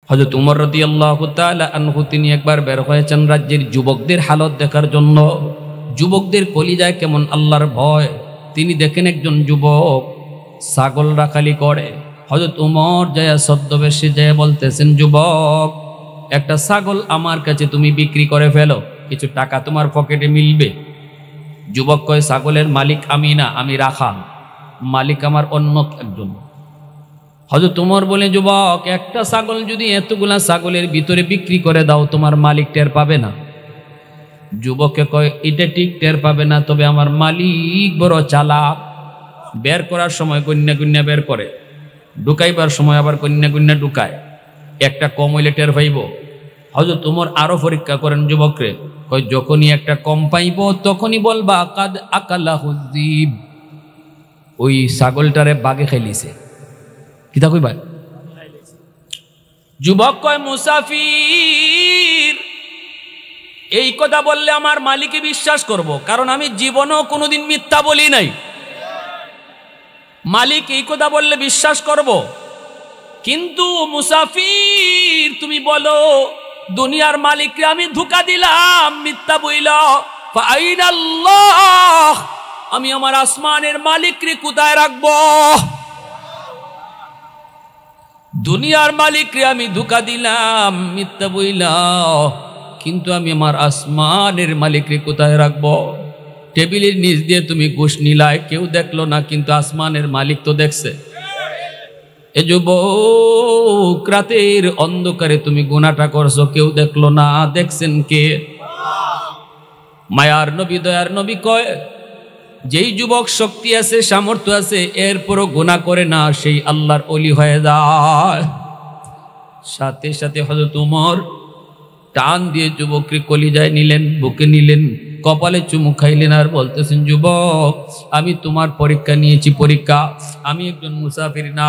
হযরত উমর রাদিয়াল্লাহু তাআলা আনহু তিনি একবার বের হয়েছেন রাজ্যের যুবকদের হালত দেখার জন্য। যুবকদের কলিজায় কেমন আল্লাহর ভয়। তিনি দেখেন একজন যুবক ছাগল রাখালি করে। হযরত উমর যায় ছদ্মবেশে যায় বলতেছেন, যুবক একটা ছাগল আমার কাছে তুমি বিক্রি করে ফেলো, কিছু টাকা তোমার পকেটে মিলবে। যুবক কয়, ছাগলের মালিক আমি না, আমি রাখাল, মালিক আমার অন্য একজন। হযরত উমর বলে, যুবক একটা ছাগল যদি এতগুলা ছাগলের ভিতরে বিক্রি করে দাও তোমার মালিক টের পাবে না? যুবককে কয়, এটা ঠিক টের পাবে না, তবে আমার মালিক বড় চালাক। বের করার সময় গণ্যা গণ্যা বের করে, ঢুকাইবার সময় আবার গণ্যা গণ্যা ঢুকায়, একটা কম হইলে টের পাইব। হযরত উমর আরো পরীক্ষা করেন যুবকরে, কয় যখনই একটা কম পাইব তখনই বলবা কাদ আকালাহু যিব, ওই ছাগলটারে বাঘে খাইলিছে। কিতা কইবা? যুবক কয়, মুসাফির এই কথা বললে আমার মালিকে বিশ্বাস করব, কারণ আমি জীবনেও কোনোদিন মিথ্যা বলি নাই। মালিক এই কথা বললে বিশ্বাস করব, কিন্তু মুসাফির তুমি বলো দুনিয়ার মালিককে আমি ধোঁকা দিলাম, মিথ্যা বইল, ফাআইনাল্লাহ, আমি আমার আসমানের মালিককে কোথায় রাখবো? দুনিয়ার মালিকরে আমি ধোঁকা দিলাম, মিথ্যা বইলা, কিন্তু আমি আমার আসমানের মালিকরে কোথায় রাখবো? টেবিলের নিচ দিয়ে তুমি ঘুষ নিলায়, কেউ দেখলো না, কিন্তু আসমানের মালিক তো দেখছে। এ যুবক রাতের অন্ধকারে তুমি গুনাহটা করছো, কেউ দেখলো না, দেখছেন কে? মায়ার নবী দয়ার নবী কয়, যেই যুবক শক্তি আছে সামর্থ্য আছে এরপরও গুনাহ করে না, সেই আল্লাহর ওলি হয়ে যায়। সাথে সাথে হযরত উমর টান দিয়ে যুবককে কলিজায় নিলেন, বুকে নিলেন, কপালে চুমু খাইলেন, আর বলতেছেন, যুবক আমি তোমার পরীক্ষা নিয়েছি, পরীক্ষা। আমি একজন মুসাফির না,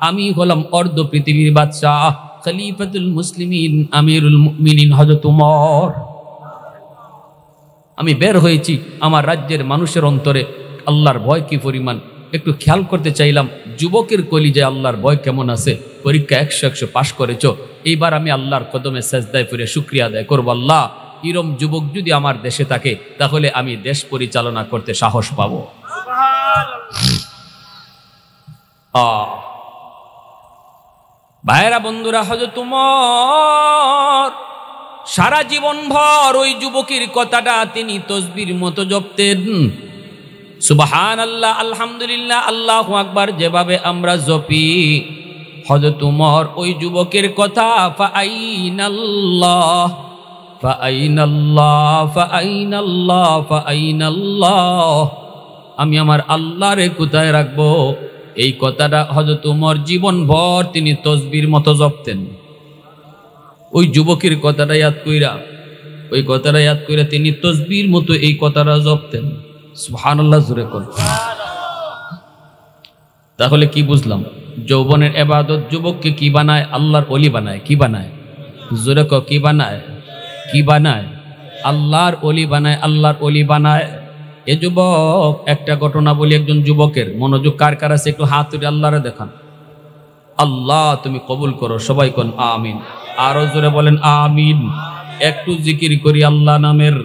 আমি হলাম অর্ধ পৃথিবীর বাদশাহ, খলিফাতুল মুসলিমিন, আমিরুল মুমিনিন হযরত উমর। আমি বের হয়েছি, আমার রাজ্যের মানুষের অন্তরে আল্লাহর ভয় কি পরিমাণ একটু খেয়াল করতে চাইলাম। যুবকের কলিজায় আল্লাহর ভয় কেমন আছে। পরীক্ষা 100 পাশ করেছো, এইবার আমি আল্লাহর কদমে সাজদায় পড়ে শুকরিয়া আদায় করবো। আল্লাহ, এরম যুবক যদি আমার দেশে থাকে তাহলে আমি দেশ পরিচালনা করতে সাহস পাবো। ভাইরা বন্ধুরা, হযরত উমর সারা জীবন ভর ওই যুবকের কথাটা তিনি তসবির মতো জপতেন। সুবহানাল্লাহ, আলহামদুলিল্লাহ, আল্লাহু আকবার যেভাবে আমরা জপি, হযরত উমর ওই যুবকের কথা ফাআইনাল্লাহ ফাআইনাল্লাহ ফাআইনাল্লাহ ফাআইনাল্লাহ, আমি আমার আল্লাহরে কোথায় রাখবো, এই কথাটা হযরত উমর জীবন ভর তিনি তসবির মতো জপতেন। ওই যুবকের কথাটা ইয়াদ কইরা, ওই কথাটা ইয়াদ কইরা তিনি তসবির মতো এই কথাটা জপতেন। সুবহানাল্লাহ, জোরে কোন। তাহলে কি বুঝলাম? যৌবনের ইবাদত যুবককে কি বানায়? আল্লাহর ওলি বানায়। কি বানায়? জোরে কও, কি বানায়? কি বানায়? আল্লাহর ওলি বানায়, আল্লাহর ওলি বানায়। এ যুবক, একটা ঘটনা বলি একজন যুবকের, মনোযোগ কার কার আছে একটু হাত তুলে আল্লাহরে দেখান। আল্লাহ তুমি কবুল করো, সবাই কোন আমিন। আরো জোরে বলেন আমিন। একটু জিকির করি আল্লাহ নামের।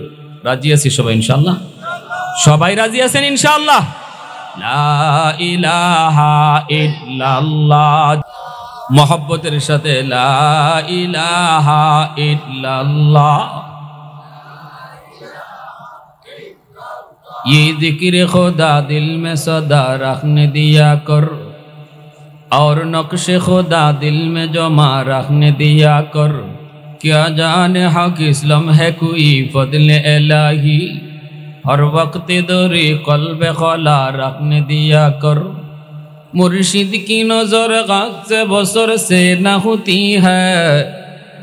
রাজি আছি সবাই ইনশাআল্লাহ? সবাই রাজি আছেন ইনশাআল্লাহ? লা ইলাহা ইল্লাল্লাহ, মোহাব্বতের সাথে লা ইলাহা ইল্লাল্লাহ। ये जिक्र खुदा दिल में सदा रखने दिया कर, और नक्श खुदा दिल में जमा रखने दिया कर, क्या जाने हक इस्लाम है कोई फضل इलाही, हर वक्त दौरे कल्ब खला रखने दिया कर, मुर्शिद की नजर गाज से बसर से न होती है,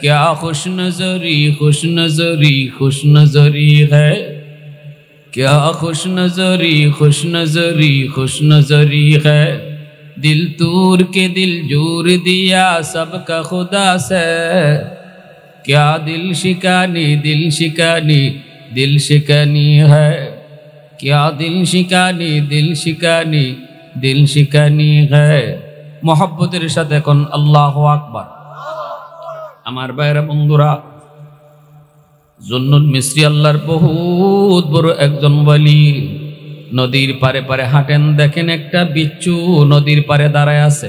क्या खुश नजरी खुश नजरी खुश नजरी है, क्या खुश नजरी खुश नजरी खुश नजरी है, दिल तूर के दिल जोर दिया सबका खुदा से, क्या दिल शिकानी दिल शिकानी दिल शिकानी है, क्या दिल शिकानी दिल शिकानी दिल शिकानी है। मोहब्बतेर साथे कोन अल्लाहु আকবার। আমার ভাইরা বন্ধুরা, জুন্নুন মিসরি আল্লাহর বহুত বড় একজন ওয়ালি। নদীর পারে পারে হাঁটেন, দেখেন একটা বিচ্ছু নদীর পারে দাঁড়ায় আছে।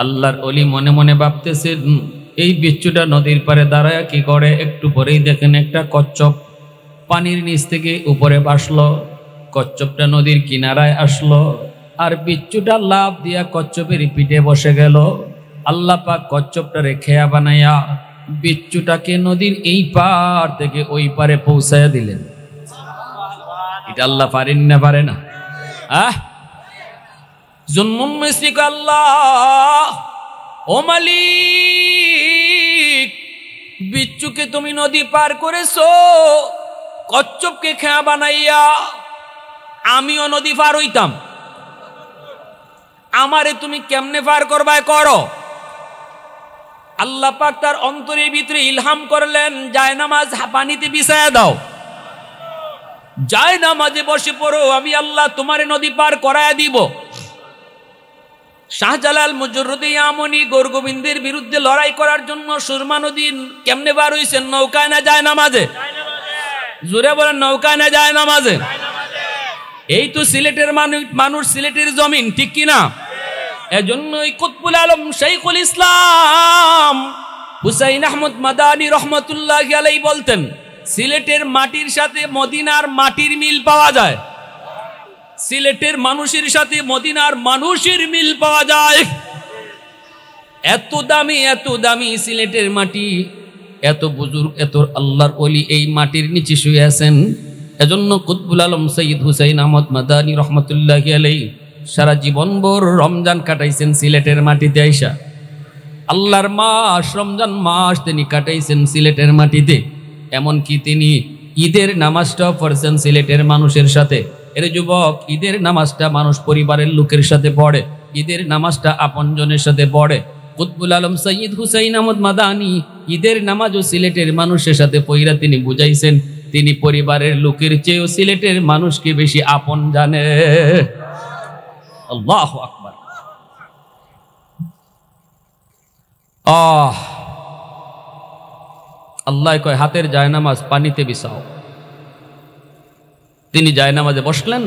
আল্লাহর ওলি মনে মনে ভাবতেছেন, এই বিচ্ছুটা নদীর পারে দাঁড়ায় কি করে? একটু পরেই দেখেন একটা কচ্ছপ পানির নিচ থেকে উপরে ভাসলো। কচ্ছপটা নদীর কিনারায় আসলো, আর বিচ্ছুটা লাফ দিয়া কচ্ছপের পিঠে বসে গেল। আল্লাহ পাক কচ্ছপটারে খেয়া বানাইয়া বিচ্ছুটাকে নদীর এই পার থেকে ওই পারে পৌঁছায়া দিলেন। এটা আল্লাহ পারেন না? পারে না? জুন্নুন মিসরি কয়, আল্লাহ ও মালিক, বিচ্ছুকে তুমি নদী পার করেছো, কচ্ছপকে খেয়া বানাইয়া আমিও নদী পার হইতাম, আমারে তুমি কেমনে পার করবায় করো। আল্লাহ পাক তার অন্তরের ভিতরে ইলহাম করলেন, জায়নামাজ পানিতে বিছায়া দাও, জায়নামাজে বসে পড়ো, আমি আল্লাহ তোমারে নদী পার করায়া দিব। শাহজালাল মুজররদে ইয়ামনি গোরগোবিন্দের বিরুদ্ধে লড়াই করার জন্য সুরমা নদী কেমনে পার হইছেন? নৌকায় না জায়নামাজে? জোরে বলেন, নৌকায় না জায়নামাজে? এই তো সিলেটের মানুষ, সিলেটের জমিন, ঠিক কিনা? এজন্যই কুতবুল আলম শাইখুল ইসলাম হুসাইন আহমদ মাদানী রহমতুল্লাহি আলাইহি বলতেন, সিলেটের মাটির সাথে মদিনার মাটির মিল পাওয়া যায়, সিলেটের মানুষের সাথে মদিনার মানুষের মিল পাওয়া যায়। এত দামি সিলেটের মাটি, এত বুজুর্গ, এত আল্লাহর ওলি এই মাটির নিচে শুয়ে আছেন। এজন্য কুতবুল আলম সৈয়দ হুসাইন আহমদ মাদানী রহমতুল্লাহি আলাইহি সারা জীবনভর রমজান কাটাইছেন সিলেটের মাটিতে আইসা। আল্লাহর মাস রমজান মাস তিনি কাটাইছেন সিলেটের মাটিতে। এমনকি তিনি ঈদের নামাজটাও পড়ছেন সিলেটের মানুষের সাথে। এর যুবক, ঈদের নামাজটা মানুষ পরিবারের লোকের সাথে পড়ে, ঈদের নামাজটা আপনজনের সাথে পড়ে। কুতবুল আলম সৈয়দ হুসাইন আহমদ মাদানী ঈদের নামাজও সিলেটের মানুষের সাথে পইরা তিনি বুঝাইছেন, তিনি পরিবারের লোকের চেয়েও সিলেটের মানুষকে বেশি আপন জানে। আল্লাহু আকবার। আল্লাহ কয়, হাতের জায়নামাজ পানিতে বিছাও। তিনি জায়নামাজে বসলেন,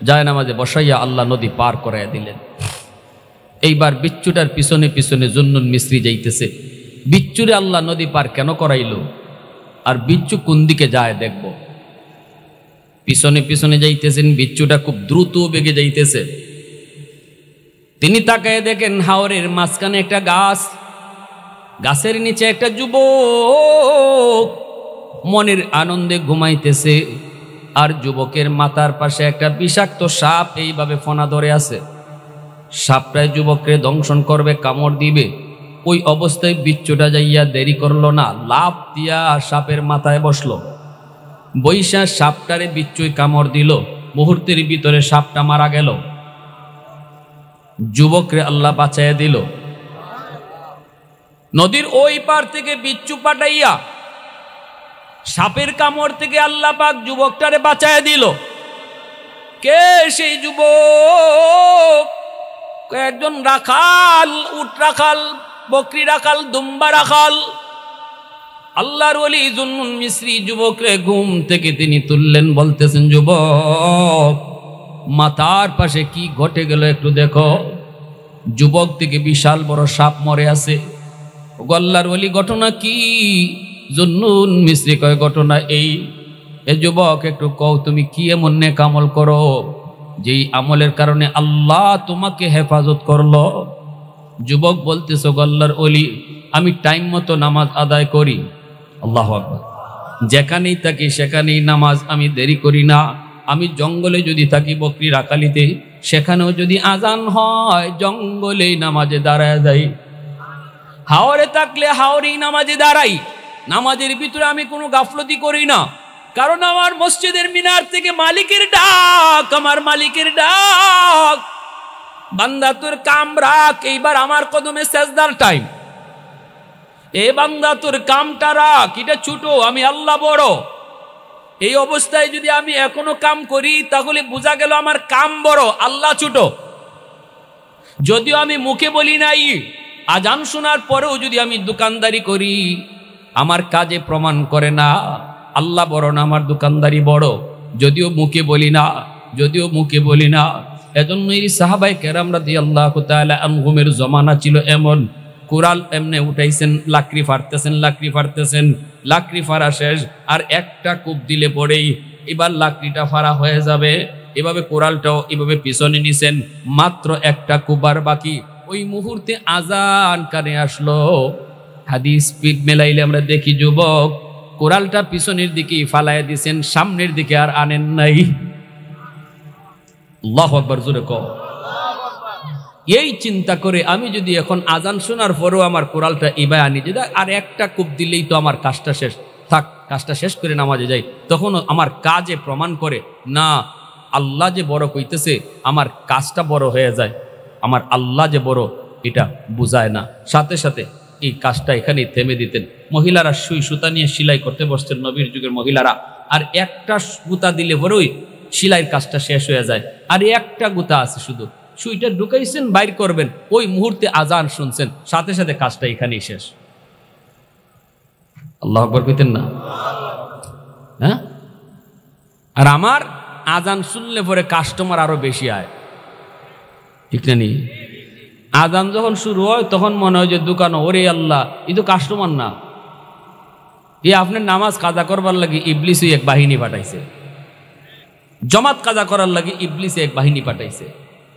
জায়নামাজে বসাইয়া আল্লাহ নদী পার করাইয়া দিলেন। এইবার বিচ্ছুটার পিছনে পিছনে জুন্নুন মিসরি যাইতেছে। বিচ্ছুরে আল্লাহ নদী পার কেন করাইল, আর বিচ্ছু কোন দিকে যায় দেখব। পিছনে পিছনে যাইতেছেন, বিচ্ছুটা খুব দ্রুত বেগে যাইতেছে। তিনি তাকায় দেখেন হাওরের মাঝখানে একটা গাছ, গাছের নিচে একটা যুবক মনের আনন্দে ঘুমাইতেছে, আর যুবকের মাথার পাশে একটা বিষাক্ত সাপ এইভাবে ফনা ধরে আছে। সাপটায় যুবককে দংশন করবে, কামড় দিবে। ওই অবস্থায় বিচ্ছুটা যাইয়া দেরি করলো না, লাফ দিয়া সাপের মাথায় বসলো। বৈশা সাপটারে বিচ্ছুই কামড় দিল, মুহূর্তের ভিতরে সাপটা মারা গেল। যুবকরে আল্লাহ বাঁচাইয়া দিল। নদীর ওই পার থেকে বিচ্ছু পাঠাইয়া সাপের কামড় থেকে আল্লাহ পাক যুবকটারে বাঁচাইয়া দিল। কে সেই যুবক? একজন রাখাল, উট রাখাল, বকরি রাখাল, দুম্বা রাখাল। আল্লাহর ওলি জুন্নুন মিসরি যুবকরে ঘুম থেকে তিনি তুললেন, বলতেছেন, যুবক মাথার পাশে কি ঘটে গেল একটু দেখো। যুবক থেকে বিশাল বড় সাপ মরে আছে। আল্লাহর ওলি, ঘটনা কি? জুন্নুন মিসরি কয়, ঘটনা এই, এ যুবক একটু কও তুমি কি এমন নেক আমল করো যেই আমলের কারণে আল্লাহ তোমাকে হেফাজত করলো? যুবক বলতেছ, আল্লাহর ওলি, আমি টাইম মতো নামাজ আদায় করি। আল্লাহু আকবার। যেখানেই থাকি সেখানেই নামাজ আমি দেরি করি না। আমি জঙ্গলে যদি থাকি বকরি রাখালিতে, সেখানেও যদি আজান হয় জঙ্গলেই নামাজে দাঁড়ায় যাই। হাওরে থাকলে হাওরেই নামাজে দাঁড়াই। নামাজের ভিতরে আমি কোনো গাফলতি করি না, কারণ আমার মসজিদের মিনার থেকে মালিকের ডাক, আমার মালিকের ডাক, বান্দা তোর কাম রাখ, এইবার আমার কদমে সেজদার টাইম। এ বান্দা তোর কামটা রাখ, এটা ছোট, আমি আল্লাহ বড়। এই অবস্থায় যদি আমি এখনো কাম করি তাহলে বোঝা গেল আমার কাম বড়, আল্লাহ ছোট। যদিও আমি মুখে বলি নাই, আজান শোনার পরেও যদি আমি দোকানদারি করি, আমার কাজে প্রমাণ করে না আল্লাহ বড় না আমার দোকানদারি বড়, যদিও মুখে বলি না। এজন্যই সাহাবায়ে কেরাম রাদিয়াল্লাহু তাআলা আনহুমের জমানা ছিল এমন, কুড়াল এমনে উঠাইছেন, লাকড়ি ফাড়তেছেন, লাকড়ি ফাড়া শেষ, আর একটা কূপ দিলে পরেই এবার লাকড়িটা ফাড়া হয়ে যাবে। এভাবে কোরালটাও এভাবে পিছনে নিছেন, মাত্র একটা কুবার বাকি। ওই মুহূর্তে আজান কানে আসলো। হাদিস মেলাইলে আমরা দেখি যুবক কোরালটা পিছনের দিকে ফালাইয়া দিছেন, সামনের দিকে আর আনেন নাই। আল্লাহু আকবার, জোরে কও। এই চিন্তা করে আমি যদি এখন আজান শোনার পরেও আমার কোরালটা এবার আনি, যদি আর একটা কূপ দিলেই তো আমার কাজটা শেষ, থাক কাজটা শেষ করে নামাজে যাই, তখন আমার কাজে প্রমাণ করে না আল্লাহ যে বড় কইতেছে, আমার কাজটা বড় হয়ে যায়। আমার আল্লাহ যে বড় এটা বুঝায় না। সাথে সাথে এই কাজটা এখানেই থেমে দিতেন। মহিলারা সুই সুতা নিয়ে সেলাই করতে বসতেন নবীর যুগের মহিলারা, আর একটা গুতা দিলে পরেই সেলাইয়ের কাজটা শেষ হয়ে যায়। আর একটা গুতা আছে, শুধু সুইটা ঢুকাইছেন, বাইর করবেন, ওই মুহূর্তে আজান শুনছেন, সাথে সাথে কাজটা এখানেই শেষ। আল্লাহু আকবার কইতেন না? হ্যাঁ, আর আমার আজান শুনলে পরে কাস্টমার আরো বেশি আয়, ঠিক না? আজান যখন শুরু হয় তখন মনে হয় যে দোকান, ওরে আল্লাহ এই তো কাস্টমার না, আপনার নামাজ কাজা করবার লাগে ইবলিসই এক বাহিনী পাঠাইছে, জমাত কাজা করার লাগে ইবলিসে এক বাহিনী পাঠাইছে।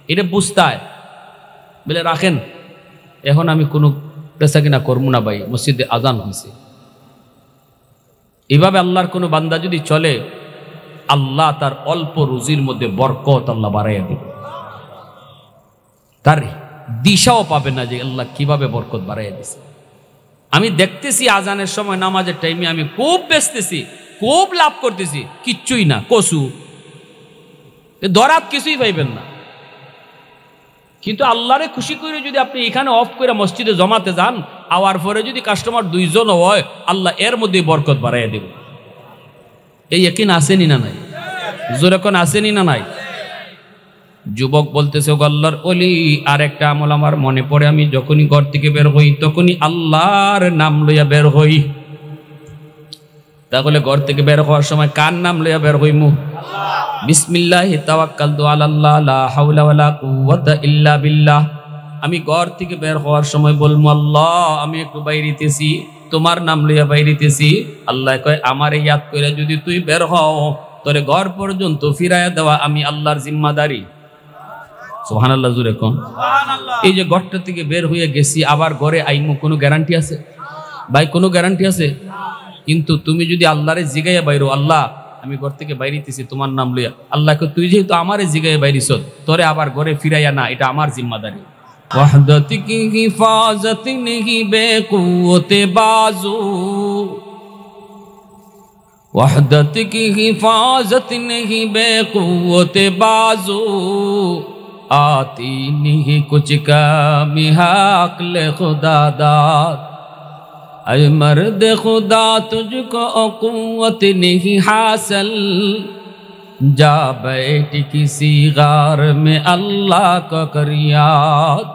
এটা বুঝতায় বলে রাখেন, এখন আমি কোনো পেশা কিনা করবো না ভাই, মসজিদে আজান হয়েছে। এভাবে আল্লাহর কোনো বান্দা যদি চলে, আল্লাহ তার অল্প রুজির মধ্যে বরকত আল্লাহ বাড়াইয়া দিবে, তার দিশাও পাবে না যে আল্লাহ কিভাবে বরকত বাড়াইয়া দিছে। আমি দেখতেছি আজানের সময় নামাজের টাইমে আমি খুব বেচতেছি, খুব লাভ করতেছি, কিচ্ছুই না, কসু দরাত কিছুই পাইবেন না। কিন্তু আল্লাহরে খুশি করে যদি আপনি এখানে অফ করে মসজিদে জমাতে যান, আওয়ার পরে যদি কাস্টমার 2 জন হয়, আল্লাহ এর মধ্যে বরকত বাড়াইয়া দেব। এই ইয়াকিন আসেনি না নাই? জোরে কোন আসেনি না নাই? যুবক বলতেছে, ও আল্লাহর ওলি, আর একটা আমল আমার মনে পড়ে, আমি যখনই ঘর থেকে বের হই তখনই আল্লাহর নাম লইয়া বের হই। তাহলে ঘর থেকে বের হওয়ার সময় কার নাম লইয়া বের হইমু? বিসমিল্লাহি তাওয়াক্কালতু আলাল্লাহ লা হাওলা ওয়ালা কুওয়াতা ইল্লা বিল্লাহ। আমি ঘর থেকে বের হওয়ার সময় বলবো, আল্লাহ আমি একটু বাইরিতেছি, তোমার নাম লইয়া বাইরিতেছি। আল্লাহ কয়, আমারে ইয়াদ করে যদি তুই বের হও, তোরে ঘর পর্যন্ত ফিরাইয়া দেওয়া আমি আল্লাহর জিম্মাদারি। সুবহানাল্লাহ, জোরে কোন সুবহানাল্লাহ। এই যে ঘরটা থেকে বের হয়ে গেছি, আবার ঘরে আইমু, কোনো গ্যারান্টি আছে ভাই? কোনো গ্যারান্টি আছে? কিন্তু তুমি যদি আল্লাহরে জিগাইয়া বাইরো, আল্লাহ আমি ঘর থেকে বাইরিতেছি তোমার নাম লইয়া, আল্লাহকে তুই যেহেতু আমারে জিগাইয়া বাইরিস, তোরে আবার ঘরে ফিরাইয়া না, এটা আমার জিম্মাদারি। ওয়াহদত কি হিফাজত নেহি বেকুওতে বাজু, ওয়াহদত কি হিফাজত নেহি বেকুওতে বাজু, आती नहीं कुछ कमी अक्ल खुदा दात, अय मर्द खुदा तुझको कुव्वत नहीं हासिल, जा बैठ किसी गार में अल्लाह का कर याद,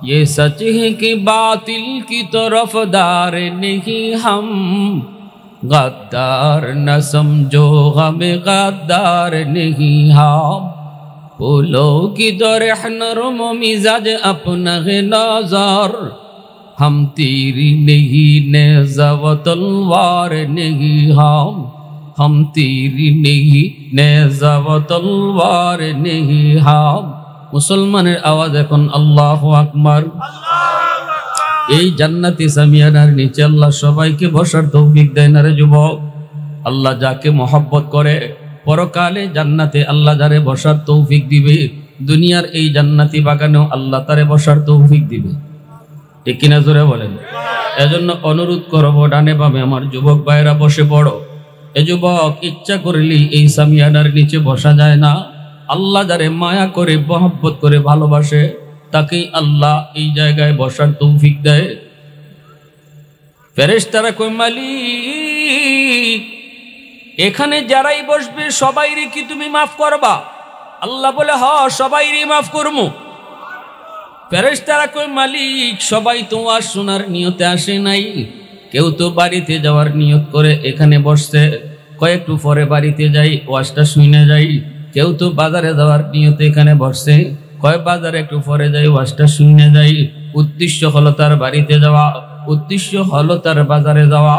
ये सच है कि बातिल की तरफदार नहीं हम, गद्दार न समझो हमें गद्दार नहीं हम, बोलो कि दरह नरम मिजाज अपना है नजर, हम तेरी नहीं नेज़ा व तलवार नहीं हम तेरी नहीं नेज़ा व तलवार नहीं हम। मुसलमाনের আওয়াজ এখন আল্লাহু আকবার। এই জান্নাতি সামিয়ানার নিচে আল্লাহ সবাইকে বসার তৌফিক দেয় না রে যুবক। আল্লাহ যাকে মহব্বত করে পরকালে জান্নাতে আল্লাহ যারে বসার তৌফিক দিবে, দুনিয়ার এই জান্নাতি বাগানেও আল্লাহ তারে বসার তৌফিক দিবে, ঠিক কিনা জোরে বলেন। এজন্য অনুরোধ করব, ডানে বামে আমার যুবক ভাইরা বসে পড়ো। এ যুবক, ইচ্ছা করলেই এই সামিয়ানার নিচে বসা যায় না। আল্লাহ যারে মায়া করে মহব্বত করে ভালোবাসে, তাকেই আল্লাহ এই জায়গায় বসার তৌফিক দেয়। ফেরেশতারা কই, মালিক এখানে যারাই বসবে সবাইরে কি তুমি মাফ করবা? আল্লাহ বলে, হ সবাইরে মাফ করমু। ফেরেশতারা কয় মালিক সবাই তো ওয়াজ শোনার নিয়তে আসে নাই, কেউ তো বাড়িতে যাওয়ার নিয়ত করে এখানে বসছে, কয়েকটু পরে বাড়িতে যাই ওয়াজটা শুনে যাই। কেউ তো বাজারে যাওয়ার নিয়তে এখানে বসছে, কয় বাজারে একটু পরে যাই ওয়াজটা শুনে যাই। উদ্দেশ্য হলো তার বাড়িতে যাওয়া, উদ্দেশ্য হলো তার বাজারে যাওয়া।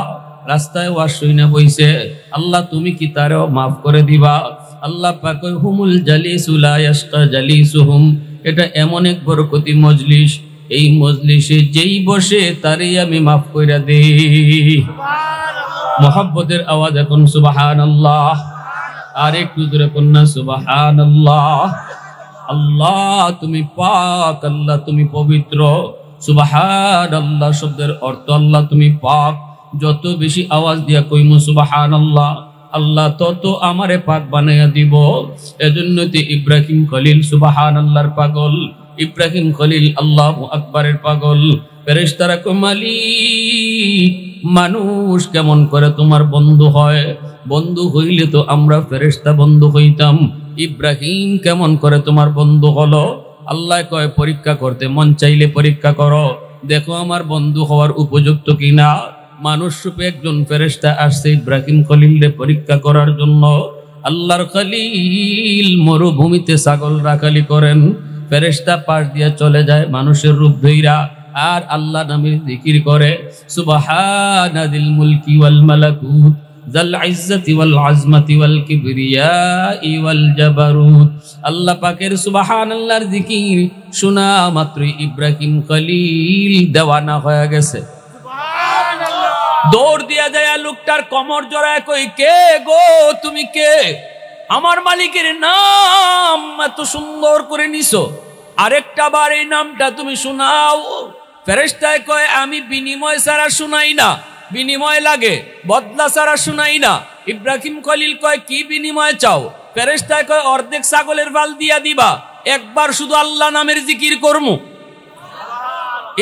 রাস্তায় ওয়াজ শুনে বইছে, আল্লাহ তুমি কি তারও মাফ করে দিবা? আল্লাহ পাক কয় হুমুল জালিসু লা ইয়াশকা জালিসুহুম, এটা এমন এক বরকতি মজলিস, এই মজলিসে যেই বসে তারই আমি মাফ কইরা দেই। মোহাব্বতের আওয়াজ এখন সুবহানাল্লাহ, আর একটু জোরে কন্যা সুবহানাল্লাহ। আল্লাহ তুমি পাক, আল্লাহ তুমি পবিত্র। সুবহানাল্লাহ শব্দের অর্থ আল্লাহ তুমি পাক। যত বেশি আওয়াজ দিয়া কইমু সুবহানাল্লাহ, আল্লাহ তত আমারে পাক বানাইয়া দিব। এজন্য তো ইব্রাহিম খলিল সুবহানাল্লাহর পাগল, ইব্রাহিম খলিল আল্লাহু আকবারের পাগল। ফেরেশতারা কয় মালিক মানুষ কেমন করে তোমার বন্ধু হয়? বন্ধু হইলে তো আমরা ফেরেশতা বন্ধু হইতাম, ইব্রাহিম কেমন করে তোমার বন্ধু হলো? আল্লাহ কয় পরীক্ষা করতে মন চাইলে পরীক্ষা করো, দেখো আমার বন্ধু হওয়ার উপযুক্ত কিনা। মানুষ রূপে একজন ফেরেশতা আসছে ইব্রাহিম খলিলকে পরীক্ষা করার জন্য। আল্লাহর খলিল মরুভূমিতে ছাগল রাখালি করেন, ফেরেশতা পাশ দিয়ে চলে যায় মানুষের রূপ ধইরা, আর আল্লাহ নামের জিকির করে সুবহানাদিল মুলকি ওয়াল মালাকুত যাল ইজ্জতি ওয়াল আজমাতি ওয়াল কিবরিয়াই ওয়াল জাবারুত। আল্লাহ পাকের সুবহানাল্লাহর জিকির শোনা মাত্রই ইব্রাহিম খলিল দেওয়ানা হয়ে গেছে। দৌড় দিয়া যায় লোকটার কোমর জড়ায় কই, কে গো তুমি কে? আমার মালিকের নাম এত সুন্দর করে নিছো, আরেকটা বার এই নামটা তুমি শোনাও। ফেরেশতায় কয় আমি বিনিময় ছাড়া শুনাই না, বিনিময় লাগে বদলা ছাড়া শুনাই না। ইব্রাহিম খলিল কয় কি বিনিময় চাও? ফেরেশতায় কয় অর্ধেক ছাগলের বাল দিয়া দিবা, একবার শুধু আল্লাহ নামের জিকির করমু।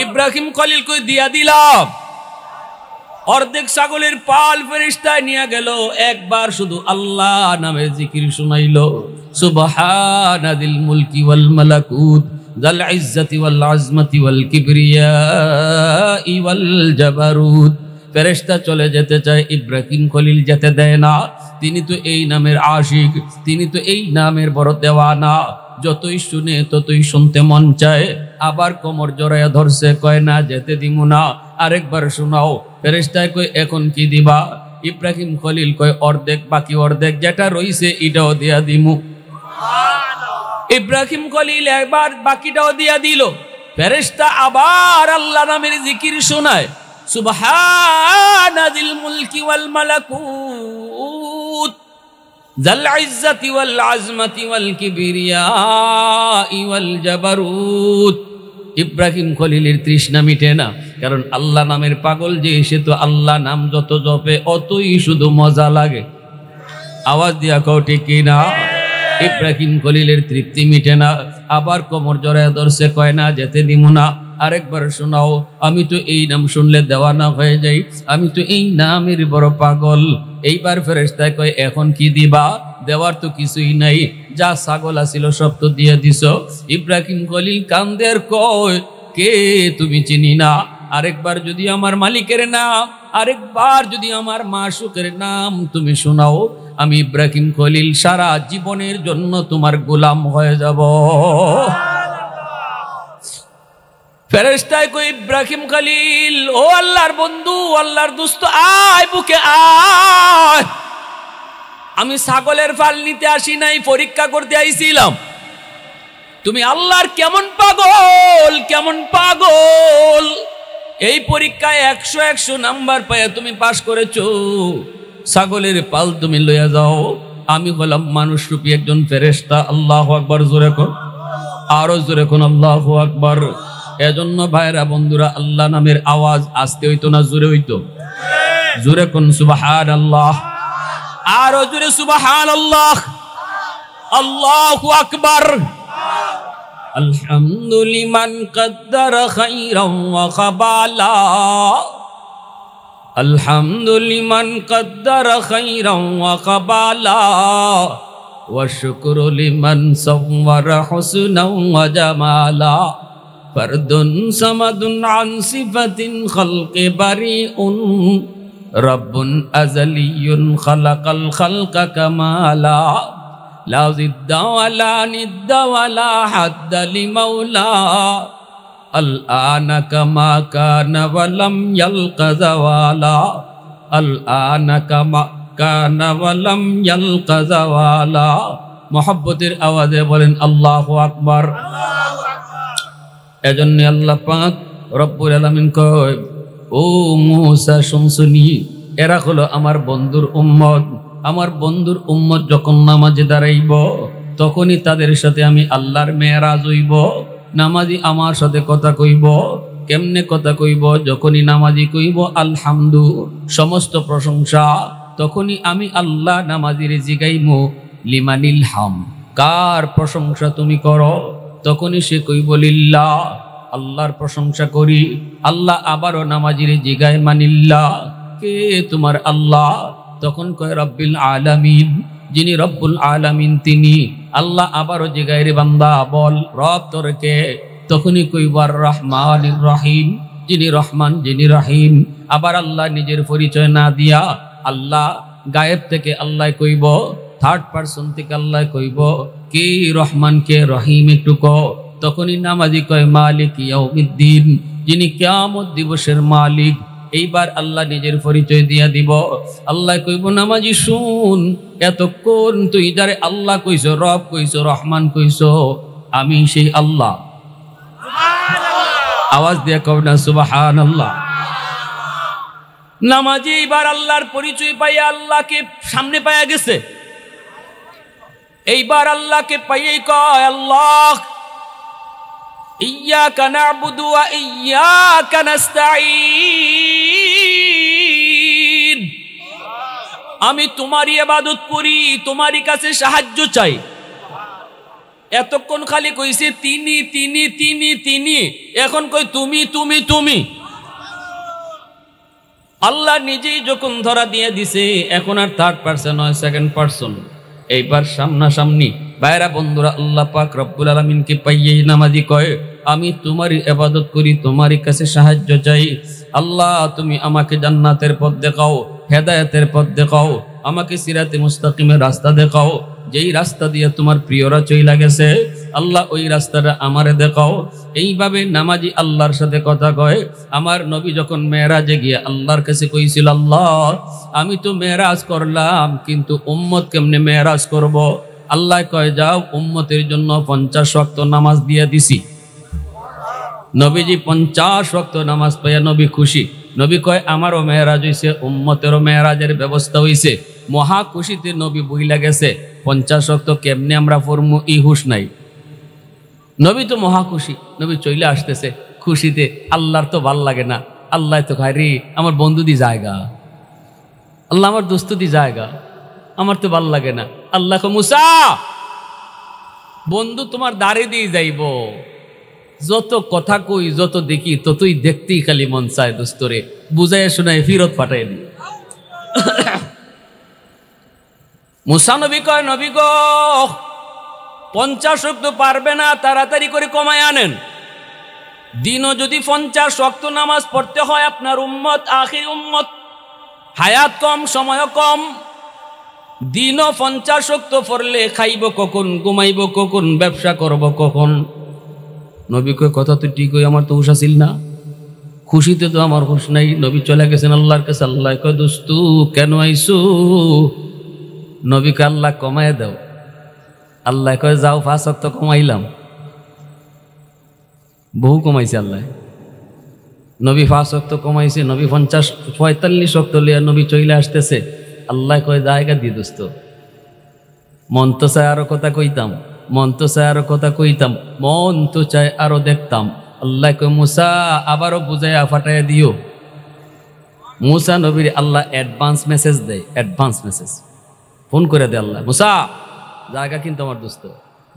ইব্রাহিম খলিল কয় দিয়া দিলাম। অর্ধেক ছাগলের পাল ফেরেশতায় নিয়ে গেল, একবার শুধু আল্লাহ নামের জিকির শুনাইলো সুবহানাদিল মুলকি ওয়াল মালাকুত যাল ইজ্জতি ওয়াল আজমাতি ওয়াল কিবরিয়াই ওয়াল জাবারুত। ফেরেশতা চলে যেতে চায়, ইব্রাহিম খলিল যেতে দেয় না। তিনি তো এই নামের আশিক, তিনি তো এই নামের বড় দেওয়ানা, যতই শুনে ততই শুনতে মন চায়। আবার কোমর জড়াইয়া ধরছে, কয় না যেতে দিমু না, আরেকবার শোনাও। ফেরেশতায় কয় এখন কি দিবা? ইব্রাহিম খলিল কয় অর্ধেক, বাকি অর্ধেক যেটা রইছে এটাও দিয়া দিমু। ইব্রাহিম খলিল একবার বাকিটাও দিয়া দিল। ফেরেশতা আবার আল্লাহ নামের জিকির শোনায় সুবহানাদিল মুলকি ওয়াল মালাকুত যাল ইজ্জতি ওয়াল আজমাতি ওয়াল কিবরিয়াই ওয়াল জাবারুত। ইব্রাহিম খলিলের তৃষ্ণা মিটে না, কারণ আল্লাহ নামের পাগল যে, সে তো আল্লাহ নাম যত জপে অতই শুধু মজা লাগে। আওয়াজ দিয়া কও ঠিক কিনা? ইব্রাহিম খলিলের তৃপ্তি মিটে না, আবার কোমর জড়ায় ধরছে, কয় না যেতে দিমু না, আরেকবার শোনাও। আমি তো এই নাম শুনলে দেওয়ানা হয়ে যাই, আমি তো এই নামের বড় পাগল। এইবার ফেরেশতায় কয় এখন কি দিবা? দেওয়ার তো কিছুই নাই, যা ছাগল আছিল সব তো দিয়ে দিছ। ইব্রাহিম খলিল কান্দে আর কয় কে তুমি চিনি না, আরেকবার যদি আমার মালিকের নাম, আরেকবার যদি আমার মাশউকের নাম তুমি শোনাও, আমি ইব্রাহিম খলিল সারা জীবনের জন্য তোমার গোলাম হয়ে যাব। ফেরেশতায় কই ইব্রাহিম খলিল, ও আল্লাহর বন্ধু, আল্লাহর দোস্ত, আয় বুকে আয়। আমি ছাগলের ফাল নিতে আসি নাই, পরীক্ষা করতে আইছিলাম তুমি আল্লাহর কেমন পাগল, কেমন পাগল। এই পরীক্ষায় 100 নাম্বার পাইয়া তুমি পাশ করেছো, ছাগলের পাল তুমি লইয়া যাও। আমি হলাম মানুষ রূপী একজন ফেরেশতা। আল্লাহু আকবার, জোরে কোন, আরো জোরে কোন আল্লাহু আকবার। এজন্য ভাইরা বন্ধুরা, আল্লাহ নামের আওয়াজ আসতে হইতো না জোরে হইতো? জোরে কোন সুবহানাল্লাহ, আরো জোরে সুবহানাল্লাহ, আল্লাহু আকবার। আলহামদুলিমান কদ্দারা খাইরান ওয়া খাবালা, আলহামদুলিমান কদ্দারা খাইরান ওয়া খাবালা, ওয়া শুকরু লিমান সাওয়ারা হুসনান ওয়া জামালা। ফারদুন সামাদুন আন সিফাতিন খালকি বারিউন রব্বুন আযালিয়ুন খালাকাল খালকা কামালা লা জিদ্দা ওয়ালা নিদ্দা ওয়ালা হাদ্দা লিমাওলা আল আনা কামা কানা ওয়ালাম ইয়ালকা যাওয়ালা আল আনা কামা কানা ওয়ালাম ইয়ালকা যাওয়ালা। মুহাব্বতের আওয়াজে বলেন আল্লাহু আকবার। এজন্য আল্লাহ পাক রব্বুল আলামিন কয়, ও মূসা শুনছনি, এরা হলো আমার বন্ধুর উম্মত। আমার বন্ধুর উম্মত যখন নামাজে দাঁড়াইব তখনই তাদের সাথে আমি আল্লাহর মেরাজ হইব। নামাজি আমার সাথে কথা কইব। কেমনে কথা কইব? যখনই নামাজি কইব আলহামদু, সমস্ত প্রশংসা, তখনই আমি আল্লাহ নামাজির জিগাইমু লিমানিল হাম, কার প্রশংসা তুমি করো? তখনই সে কইব লিল্লাহ, আল্লাহর প্রশংসা করি। আল্লাহ আবারও নামাজির জিগায় মানিল্লাহ, কে তোমার আল্লাহ? তখন কয় রব্বিল আলামিন, যিনি রব্বুল আলামিন তিনি। আল্লাহ আবারও জিগায় রে বান্দা বল রব তোর কে? তখনই কইব আর রহমানির রহিম, যিনি রহমান যিনি রহিম। আবার আল্লাহ নিজের পরিচয় না দিয়া আল্লাহ গায়েব থেকে আল্লাহ কইব, থার্ড পারসন থেকে আল্লাহ কইব কে রহমান কে রহিম একটু ক। তখনই নামাজি কয় মালিক ইয়াউমিদ্দিন, যিনি কিয়ামত দিবসের মালিক। এইবার আল্লাহ নিজের পরিচয় দিয়া দিব। আল্লাহ কইব নামাজি শুন, এতক্ষণ তুই যারে আল্লাহ কইছ, রব কইছ, রহমান কইছ, আমি সেই আল্লাহ। আওয়াজ দিয়ে কও না সুবহানাল্লাহ। নামাজি এইবার আল্লাহর পরিচয় পাইয়া আল্লাহকে সামনে পাইয়া গেছে। এইবার আল্লাহকে পাইয়াই কয় আল্লাহ ইয়্যাকা না'বুদু ওয়া ইয়্যাকা নাস্তাঈন, আমি তোমারই ইবাদত করি, তোমারই কাছে সাহায্য চাই। এতক্ষণ খালি কইছে তিনি তিনি তিনি তিনি, এখন কই তুমি তুমি তুমি। আল্লাহ নিজেই যখন ধরা দিয়ে দিছে, এখন আর থার্ড পারসন নয়, সেকেন্ড পারসন। এইবার সামনাসামনি বাইরা বন্ধুরা আল্লাহ পাক রব্বুল আলামিনকে পাইয়েই নামাজি কয় আমি তোমারই ইবাদত করি, তোমারই কাছে সাহায্য চাই। আল্লাহ তুমি আমাকে জান্নাতের পথ দেখাও, হেদায়েতের পথ দেখাও, আমাকে সিরাতে মুস্তাকিমের রাস্তা দেখাও, যেই রাস্তা দিয়ে তোমার প্রিয়রা চইলা গেছে আল্লাহ ওই রাস্তাটা আমারে দেখাও। এইভাবে নামাজি আল্লাহর সাথে কথা কয়। আমার নবী যখন মেরাজে গিয়ে আল্লাহর কাছে কইছিল আল্লাহ আমি তো মেরাজ করলাম, কিন্তু উম্মত কেমনে মেরাজ করব? আল্লাহ কয় যাও উম্মতের জন্য 50 ওয়াক্ত নামাজ দিয়ে দিছি। নবীজি 50 ওয়াক্ত নামাজ পাইয়া নবী খুশি। নবী কয় আমারও মেরাজ হইছে, উম্মতেরও মেরাজের ব্যবস্থা হইছে। মহা খুশিতে নবী বইলা গেছে 50 ওয়াক্ত কেমনে আমরা পড়মু এই হুশ নাই। নবী তো মহা খুশি, নবী চইলে আসতেছে খুশিতে। আল্লাহর তো ভাল লাগে না, আল্লাহ তো খায় রে আমার বন্ধু দি জায়গা, আল্লাহ আমার দোস্ত দি জায়গা, আমার তো ভাল লাগে না। আল্লাহ কয় মুসা বন্ধু তোমার দাঁড়ে দিয়ে যাইব, যত কথা কই যত দেখি ততই দেখতেই খালি মন চায় দোস্তরে, বুঝাইয়া শোনায় ফিরত পাঠাই দি। মুসা নবী কয় নবী গো 50 ওয়াক্ত পারবে না, তাড়াতাড়ি করে কমায় আনেন। দিনও যদি 50 ওয়াক্ত নামাজ পড়তে হয়, আপনার উম্মত আখির উম্মত, হায়াত কম সময় কম, দিনও 50 ওয়াক্ত পড়লে খাইব কখন, ঘুমাইব কখন, ব্যবসা করব কখন? নবী কয় কথা তো ঠিক, হই আমার তো হুশ আসিল না, খুশিতে তো আমার হুশ নাই। নবী চলে গেছেন আল্লাহর কাছে। আল্লাহ কয় দোস্তু কেন আইসু? নবীকে আল্লাহ কমায় দাও। আল্লাহ কয় যাও 5 ওয়াক্ত কমাইলাম। বহু কমাইছে আল্লাহ। নবী 5 ওয়াক্ত কমাইছে। নবী 45 ওয়াক্ত লিয়া নবী চলে আসতেছে। আল্লাহ কয় জায়গা দি দোস্ত, মন তো চায় আরো কথা কইতাম, মন তো চায় আরো কথা কইতাম, মন তো চায় আরো দেখতাম। আল্লাহ কয় মুসা আবারও বুঝাইয়া ফাটাইয়া দিও। মুসা নবীর আল্লাহ অ্যাডভান্স মেসেজ দেয়, অ্যাডভান্স মেসেজ ফোন করে দেয় আল্লাহ, মুসা জায়গা কিন্তু আমার দোস্ত,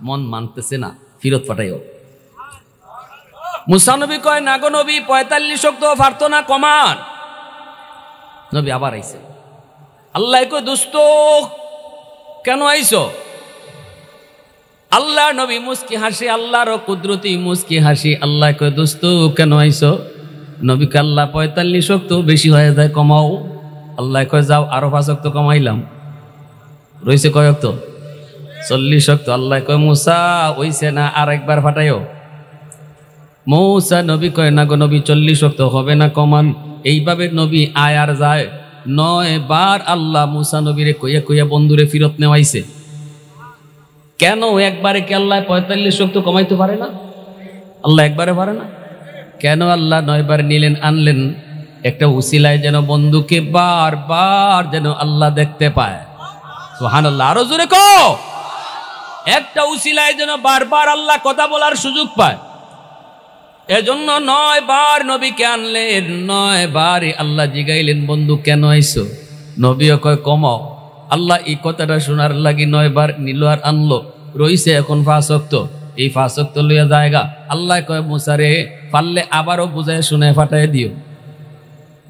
মন মানতেছে না, ফিরত পাঠাইও। মুসা নবী কয় না গো নবী 45 ওয়াক্ত পারতো না, কমান। নবী আবার আইছে। আল্লাহ কয় দোস্ত কেন আইছো? আল্লাহ নবী মুস্কি হাসি, আল্লাহর কুদরতি মুস্কি হাসি। আল্লাহ কয় দোস্ত কেন আইছো? নবীকে আল্লাহ 45 ওয়াক্ত বেশি হয়ে যায়, কমাও। আল্লাহ কয় যাও আরো 5 ওয়াক্ত কমাইলাম, রইছে কয় ওয়াক্ত? 40 ওয়াক্ত। আল্লাহ কয় মুসা হইছে না, আর একবার ফাটাইও। মৌসা নবী কয় না গো নবী 40 ওয়াক্ত হবে না, কমান। এইভাবে নবী আয়ার যায় 9 বার। আল্লাহ মুসা নবীরে কইয়া কইয়া বন্ধুরে ফিরত নেওয়াইছে। কেন একবারে কি আল্লাহ 45 ওয়াক্ত কমাইতে পারে না? আল্লাহ একবারে পারে না কেন? আল্লাহ 9 বার নিলেন, আনলেন একটা উসিলায়, যেন বন্ধুকে বারবার যেন আল্লাহ দেখতে পায়। সুবহানাল্লাহ, আরো জোরে কো। একটা উসিলায় যেন বারবার আল্লাহ কথা বলার সুযোগ পায়। এজন্য 9 বার নবীকে আনলেন। 9 বারে আল্লাহ জিগাইলেন বন্ধু কেন আইছো? নবীও কয় কমাও। আল্লাহ এই কথাটা শোনার লাগি 9 বার নিল আর আনলো। রইছে এখন 5 ওয়াক্ত। এই 5 ওয়াক্ত লইয়া জায়গা। আল্লাহ কয় মুসা রে পারলে আবারও বুঝায় শুনে ফাটাই দিও।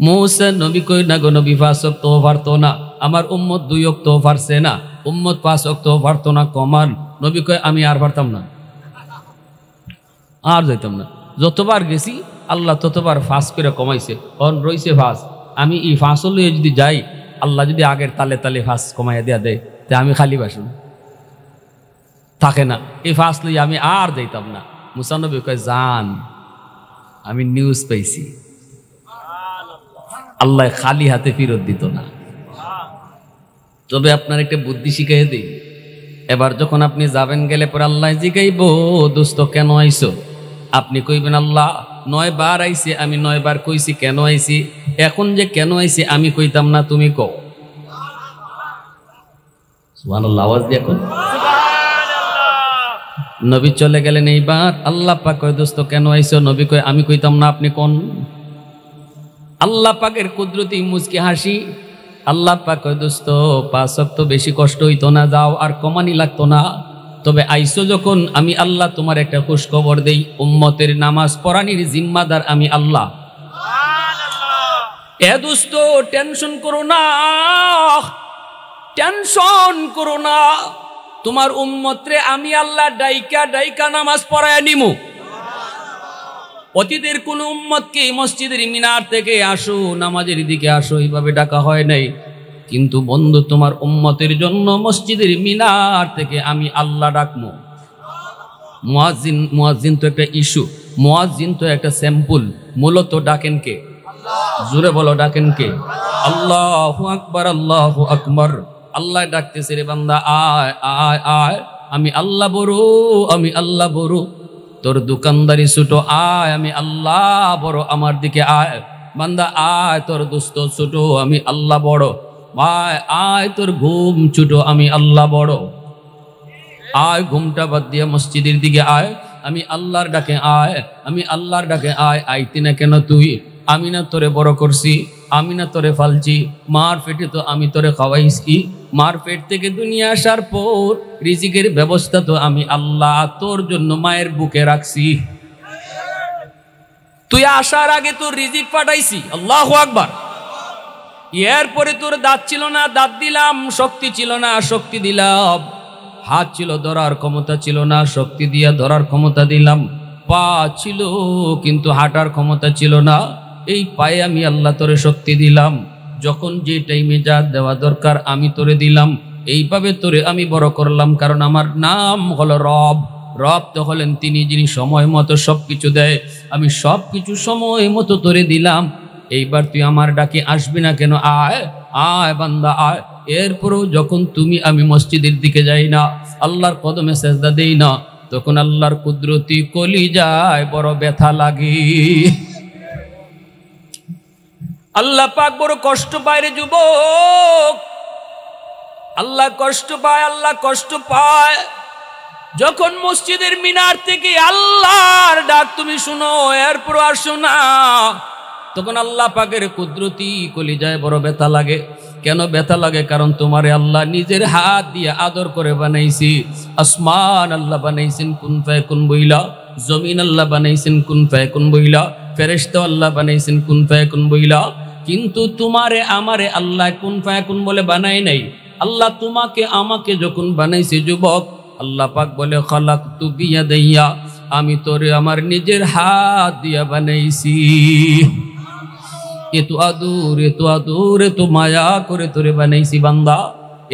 মুসা নবী কই না গো নবী 5 ওয়াক্ত পারতো না, আমার উম্মত 2 ওয়াক্ত পারছে না, উম্মত 5 ওয়াক্ত পারতো না, কমান। নবী কয় আমি আর পারতাম না, আর যাইতাম না। যতবার গেছি আল্লাহ ততবার 5 করে কমাইছে। অন রইছে 5। আমি এই 5 লইয়ে যদি যাই, আল্লাহ যদি আগের তালে তালে 5 কমাইয়া দেয়া দেয়, তা আমি খালি বাসন থাকে না। এই 5 লইয়ে আমি আর যাইতাম না। মুসা নবী কয় জান আমি নিউজ পাইছি, আল্লাহ খালি হাতে ফিরত দিত না। তবে আপনার একটা বুদ্ধি শিখাই দিই। এবার যখন আপনি যাবেন, গেলে পরে আল্লাহ জিগাইব দোস্ত কেন আইছো? আপনি কইবেন আল্লাহ 9 বার আইছি, আমি 9 বার কইছি কেন আইছি। এখন যে কেন আইছি আমি কইতাম না, তুমি কও। সুবহানাল্লাহ, আওয়াজ দিয়ে কও। নবী চলে গেলেন। এইবার আল্লাহ পাক কয় দোস্ত কেন আইছো? নবী কয় আমি কইতাম না, আপনি কোন। আল্লাহ পাকের কুদরতি মুচকি হাসি। আল্লাহ পাক কয় দোস্ত 5 ওয়াক্ত বেশি কষ্ট হইতো না, যাও আর কমানি লাগতো না। তবে আইসো যখন, আমি আল্লাহ তোমার একটা খুশ খবর দেই, উম্মতের নামাজ পড়ানির জিম্মাদার আমি আল্লাহ। এ দোস্ত টেনশন করো না, টেনশন করো না, তোমার উম্মতরে আমি আল্লাহ ডাইকা ডাইকা নামাজ পড়ায়া নিমু। অতীতের কোন উম্মতকে মসজিদের মিনার থেকে আসো, নামাজের দিকে আসো এইভাবে ডাকা হয় নাই। কিন্তু বন্ধু তোমার উম্মতের জন্য মসজিদের মিনার থেকে আমি আল্লাহ ডাকমু। মুয়াজ্জিন তো একটা ইস্যু, মুয়াজ্জিন তো একটা স্যাম্পল। মূলত ডাকেন কে? জোরে বলো ডাকেন কে? আল্লাহু আকবার, আল্লাহু আকবার। আল্লাহ ডাকতেছে রে বান্দা আয় আয় আয়, আমি আল্লাহ বড়, আমি আল্লাহ বড়। তোর দোকানদারি ছোট, আয় আমি আল্লাহ বড়, আমার দিকে আয়। বান্দা আয়, তোর দোস্ত ছোট, আমি আল্লাহ বড়। আয় আয়, তোর ঘুম ছোট, আমি আল্লাহ বড়। আয় ঘুমটা বাদ দিয়ে মসজিদের দিকে আয়, আমি আল্লাহর ডাকে আয়, আমি আল্লাহর ডাকে আয়। আইতি না কেন তুই? আমি না তোরে বড় করছি, আমি না তোরে ফালছি, মার পেটে তো আমি তোরে খাওয়াইছি। মার পেট থেকে দুনিয়া আসার পর রিজিকের ব্যবস্থা তো আমি আল্লাহ তোর জন্য মায়ের বুকে রাখছি। তুই আসার আগে তোর রিজিক পাঠাইছি, আল্লাহু আকবার। এরপরে তোর দাঁত ছিল না, দাঁত দিলাম। শক্তি ছিল না, শক্তি দিলাম। হাত ছিল, ধরার ক্ষমতা ছিল না, শক্তি দিয়া ধরার ক্ষমতা দিলাম। পা ছিল কিন্তু হাঁটার ক্ষমতা ছিল না, এই পায়ে আমি আল্লাহ তোরে শক্তি দিলাম। যখন যে টাইমে যা দেওয়া দরকার আমি তোরে দিলাম। এইভাবে তোরে আমি বড় করলাম, কারণ আমার নাম হলো রব। রব তো হলেন তিনি যিনি সময় মতো সবকিছু দেয়। আমি সবকিছু সময় মতো তোরে দিলাম। এইবার তুই আমার ডাকে আসবি না কেন? আয় আয় বান্দা আয়। এরপরও যখন তুমি আমি মসজিদের দিকে যাই না, আল্লাহর কদমে সেজদা দেই না, তখন আল্লাহর কুদরতি কলিজায় বড় ব্যথা লাগে। আল্লাহ পাক বড় কষ্ট পায় রে যুবক, আল্লাহ কষ্ট পায়, আল্লাহ কষ্ট পায়। যখন মসজিদের মিনার থেকে আল্লাহর ডাক তুমি শুনো, এরপর আসো না, তখন আল্লাহ পাকের কুদরতি কলিজায় বড় ব্যথা লাগে। কেন ব্যথা লাগে? কারণ তোমারে আল্লাহ নিজের হাত দিয়ে আদর করে বানাইছি। আসমান আল্লাহ বানাইছেন কুন ফায়াকুন বইলা, জমিন আল্লাহ বানাইছেন কুন ফায়াকুন বইলা, ফেরেশতা আল্লাহ বানাইছেন কুন ফায়াকুন বইলা। কিন্তু তোমারে আমারে আল্লাহ কুন ফায়াকুন বলে বানাই নাই। আল্লাহ তোমাকে আমাকে যখন বানাইছে যুবক, আল্লাহ পাক বলে খালাকতু বিয়াদাইয়া, আমি তোরে আমার নিজের হাত দিয়া বানাইছি। এত আদর এত মায়া করে তোরে বানাইছি বান্দা,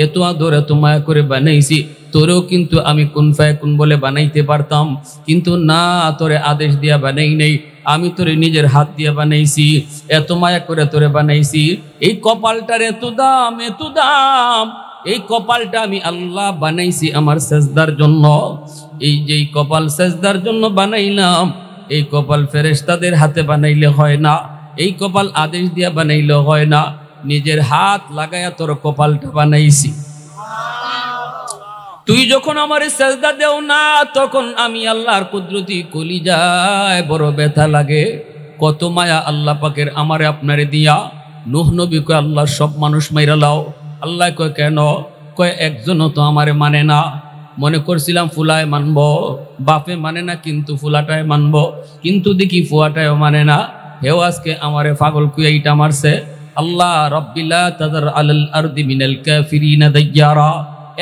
এত আদর এত মায়া করে বানাইছি। তোরেও কিন্তু আমি কুন ফায়াকুন বলে বানাইতে পারতাম, কিন্তু না, তোরে আদেশ দিয়া বানাই নাই, আমি তোরে নিজের হাত দিয়া বানাইছি। এত মায়া করে তোরে বানাইছি। এই কপালটার এত দাম, এত দাম। এই কপালটা আমি আল্লাহ বানাইছি আমার সেজদার জন্য। এই যে কপাল সেজদার জন্য বানাইলাম, এই কপাল ফেরেশতাদের হাতে বানাইলে হয় না, এই কপাল আদেশ দিয়া বানাইলে হয় না, নিজের হাত লাগায়া তোর কপালটা বানাইছি। তুই যখন আমার সেজদা দেও না, তখন আমি আল্লাহর কুদরতি কলিজায় বড় ব্যথা লাগে। কত মায়া আল্লাহ পাকের আমারে আপনারে দিয়া। নূহ নবী কয় আল্লাহ সব মানুষ মাইরা লাও। আল্লাহ কয় কেন? কয় একজনও তো আমারে মানে না। মনে করছিলাম ফুলায় মানব, বাপে মানে না কিন্তু ফুলাটায় মানব, কিন্তু দেখি ফুয়াটায়ও মানে না। হেও আজকে আমারে পাগল কুয়া ইটা মারছে। আল্লাহ রব্বিলা তাদার আলাল আরদি মিনাল কাফিরিনা দাইয়ারা,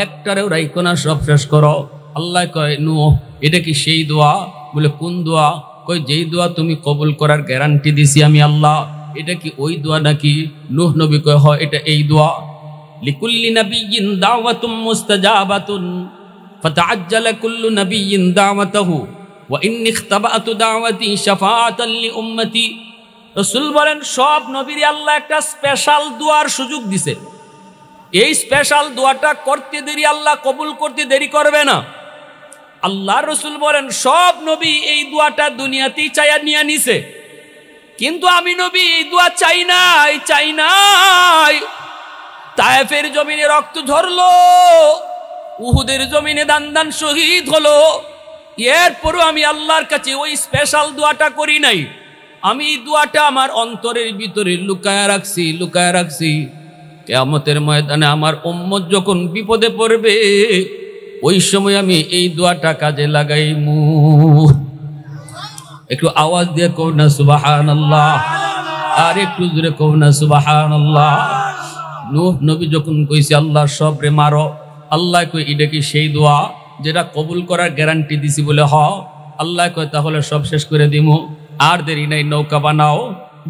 একটারেও রাইখো না, সব শেষ করো। আল্লাহ কয় নূহ এটা কি সেই দোয়া? বলে কোন দোয়া? কয় যেই দোয়া তুমি কবুল করার গ্যারান্টি দিছি আমি আল্লাহ। এটা কি ওই দোয়া নাকি? নূহ নবী কয় হয় এটা এই দোয়া। লিকুল্লি নাবিয়্যিন দাওয়াতুম মুস্তাজাবাতুন ফাতাআজ্জালা কুল্লু নাবিয়্যিন দাওয়াতাহু ওয়া ইন্নী ইখতাবাতু দাওয়াতি শাফাআতান লিউম্মতি। রাসূল বলেন সব নবীর আল্লাহ একটা স্পেশাল দোয়ার সুযোগ দিছে। এই স্পেশাল দোয়াটা করতে দেরি আল্লাহ কবুল করতে দেরি করবে না। আল্লাহ রসুল বলেন সব নবী এই দোয়াটা দুনিয়াতেই চাইয়া নিয়ে নিছে, কিন্তু আমি নবী এই দোয়া চাই নাই। তায়েফের জমিনে রক্ত ঝরলো, উহুদের জমিনে দান শহীদ হলো, এরপরও আমি আল্লাহর কাছে ওই স্পেশাল দোয়াটা করি নাই। আমি এই দোয়াটা আমার অন্তরের ভিতরে লুকায়া রাখছি। কিয়ামতের ময়দানে আমার উম্মত যখন বিপদে পড়বে, ওই সময় আমি এই দোয়াটা কাজে লাগাইমু। একটু আওয়াজ দিয়ে কও না সুবহানাল্লাহ, আর একটু জোরে কও না সুবহানাল্লাহ। নূহ নবী যখন কইছে আল্লাহ সবরে মারো, আল্লাহ কই এটা কি সেই দোয়া যেটা কবুল করার গ্যারান্টি দিছি? বলে হ। আল্লাহ কয় তাহলে সব শেষ করে দিমু, আর দেরি নাই, নৌকা বানাও,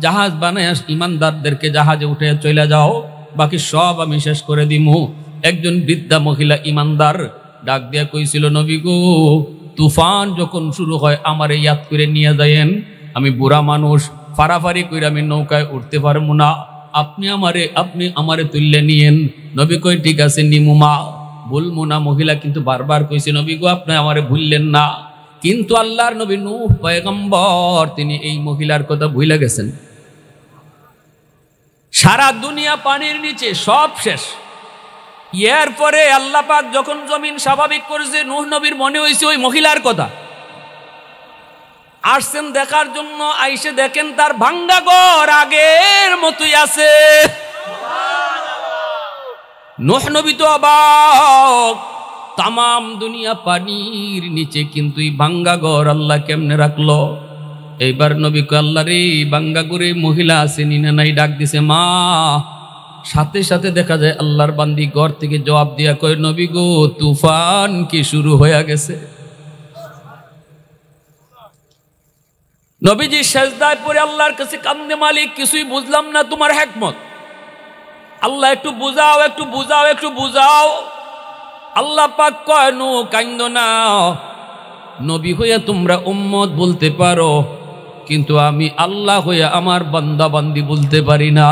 জাহাজ বানায় ইমানদারদেরকে জাহাজে উঠে চলে যাও, বাকি সব আমি শেষ করে দিমু। একজন বৃদ্ধা মহিলা ইমানদার ডাক দিয়া কইছিল নবী গো, তুফান যখন শুরু হয় আমারে ইয়াদ করে নিয়ে যায়েন, আমি বুড়া মানুষ, ফারাফারি করে আমি নৌকায় উঠতে পারবো না, আপনি আমারে তুললে নিয়েন। নবী কই ঠিক আছে নিমু মা, ভুলমু না। মহিলা কিন্তু বারবার কইছে নবী গো আপনি আমারে ভুললেন না। কিন্তু আল্লাহর নবী নূহ পয়গম্বর তিনি এই মহিলার কথা ভুলে গেছেন। সারা দুনিয়া পানির নিচে, সব শেষ। এরপরে আল্লাহ পাক যখন জমিন স্বাভাবিক করেছে, নূহ নবীর মনে হয়েছে ওই মহিলার কথা। আসছেন দেখার জন্য, আইসে দেখেন তার ভাঙ্গা ঘর আগের মতোই আছে। নূহ নবী তো অবাক, তামাম দুনিয়া পানির নিচে, কিন্তু এই ভাঙ্গা ঘর আল্লাহ কেমনে রাখলো? এইবার নবী কয় আল্লাহ রে, ভাঙ্গা ঘরে মহিলা আসেনি না নাই? ডাক দিছে মা। সাথে সাথে দেখা যায় আল্লাহর বান্দি ঘর থেকে জবাব দিয়া কয় নবী গো, তুফান কি শুরু হয়ে গেছে? নবীজি সেজদায় পড়ে আল্লাহর কাছে কান্দে, মালিক কিছুই বুঝলাম না তোমার হিকমত। আল্লাহ একটু বুঝাও। আল্লাহ পাক কয় নূহ কান্দো না, নবী হইয়া তোমরা উম্মত বলতে পারো, কিন্তু আমি আল্লাহ হইয়া আমার বান্দা বান্দি বলতে পারি না।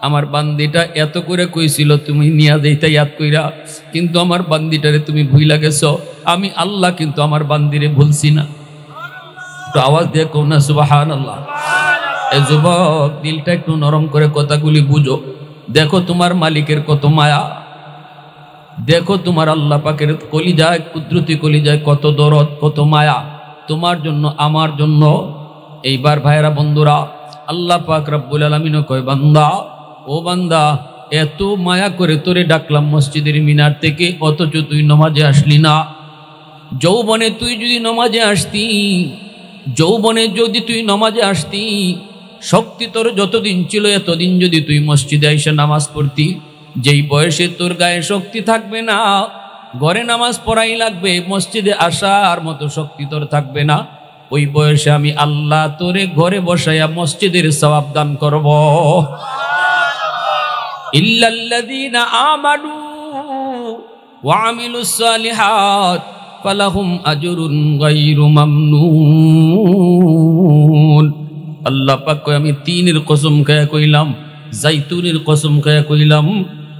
আমার বান্দিটা এত করে কইছিল তুমি নিয়া দেইতা ইয়াদ কইরা, কিন্তু আমার বান্দিটারে তুমি ভুইলা গেছো। আমি আল্লাহ কিন্তু আমার বান্দিরে ভুলছি না। তো আওয়াজ দিয়ে কও না সুবহানাল্লাহ। এ যুবক, দিলটা একটু নরম করে কথাগুলি বুঝো। দেখো তোমার মালিকের কত মায়া, দেখো তোমার আল্লাহ পাকের কলিজায়, কুদরতি কলিজায় কত দরদ, কত মায়া তোমার জন্য, আমার জন্য। এইবার ভাইরা বন্ধুরা, আল্লাহ পাক রব্বুল আলামিন কয় বান্দা, ও বান্দা, এত মায়া করে তোরে ডাকলাম মসজিদের মিনার থেকে, অথচ তুই নামাজে আসলি না। যৌবনে তুই যদি নামাজে আসতি, শক্তি তোর যতদিন ছিল এতদিন যদি তুই মসজিদে এসে নামাজ পড়তি, যেই বয়সে তোর গায়ে শক্তি থাকবে না, ঘরে নামাজ পড়াই লাগবে, মসজিদে আসার মতো শক্তি তোর থাকবে না, ওই বয়সে আমি আল্লাহ তোরে ঘরে বসাইয়া মসজিদের সওয়াব দান করব। ইল্লাল্লাযীনা আমানু ওয়া আমিলুস সালিহাত ফালাহুম আজরুন গায়রু মামনুন। আল্লাহ পাক কয় আমি তিনের কসম খায়া কইলাম, জাইতুনের কসম খায়া কইলাম,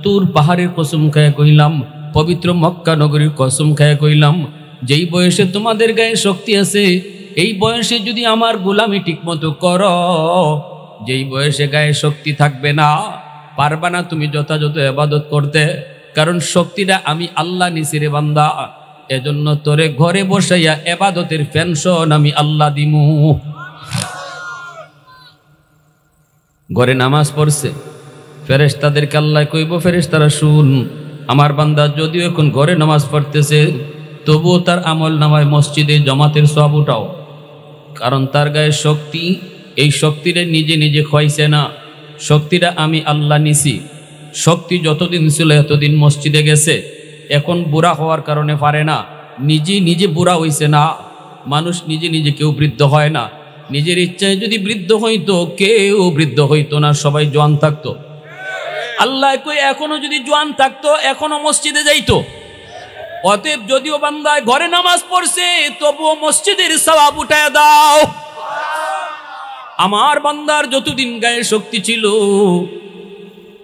তুর পাহাড়ের কসম খায়া কইলাম, পবিত্র মক্কা নগরীর কসম খায়া কইলাম, যেই বয়সে তোমাদের গায়ে শক্তি আছে এই বয়সে যদি আমার গোলামি ঠিকমতো করো, যেই বয়সে গায়ে শক্তি থাকবে না, পারবা না তুমি যথাযথ ইবাদত করতে, কারণ শক্তিটা আমি আল্লাহ নিছি রে বান্দা। এজন্য তোরে ঘরে বসাইয়া ইবাদতের পেনশন আমি আল্লাহ দিমু। ঘরে নামাজ পড়ছে, ফেরেশতাদেরকে আল্লাহ কইব, ফেরেশতারা শুন, আমার বান্দা যদিও এখন ঘরে নামাজ পড়তেছে তবুও তার আমল নামায় মসজিদে জমাতের সওয়াব উঠাও, কারণ তার গায়ে শক্তি, এই শক্তিটা নিজে নিজে খাইছে না, শক্তিটা আমি আল্লাহ নিছি। শক্তি যতদিন ছিল এতদিন মসজিদে গেছে, এখন বুড়া হওয়ার কারণে পারে না, নিজে নিজে বুড়া হইছে না। মানুষ নিজে নিজে কেউ বৃদ্ধ হয় না, নিজের ইচ্ছায় যদি বৃদ্ধ হইতো কেউ বৃদ্ধ হইতো না, সবাই জোয়ান থাকতো। আল্লাহ কই এখনো যদি জোয়ান থাকতো এখনো মসজিদে যাইতো। অতএব যদিও বান্দায় ঘরে নামাজ পড়ছে তবুও মসজিদের সওয়াব উঠায় দাও। আমার বান্দার যতদিন গায়ে শক্তি ছিল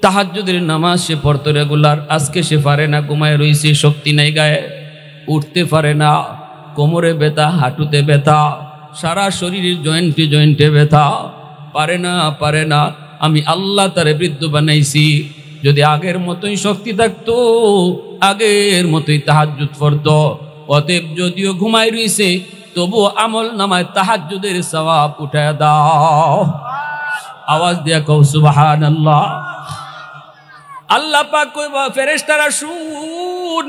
তাহাজ্জুদের নামাজ সে পড়তো রেগুলার, আজকে সে পারে না, ঘুমায় রইছে, শক্তি নাই গায়ে, উঠতে পারে না, কোমরে ব্যথা, হাঁটুতে ব্যথা, সারা শরীরের জয়েন্টে জয়েন্টে ব্যথা, পারে না। আমি আল্লাহ তারে বৃদ্ধ বানাইছি। যদি আগের মতোই শক্তি থাকতো আগের মতোই তাহাজ্জুদ পড়তো। অতএব যদিও ঘুমায় রইছে তবুও আমল নামায় তাহাজ্জুদের সওয়াব উঠায় দাও। আওয়াজ দিয়া কও সুবহানাল্লাহ। আল্লাহ পাক কইবা ফেরেশতারা শুন,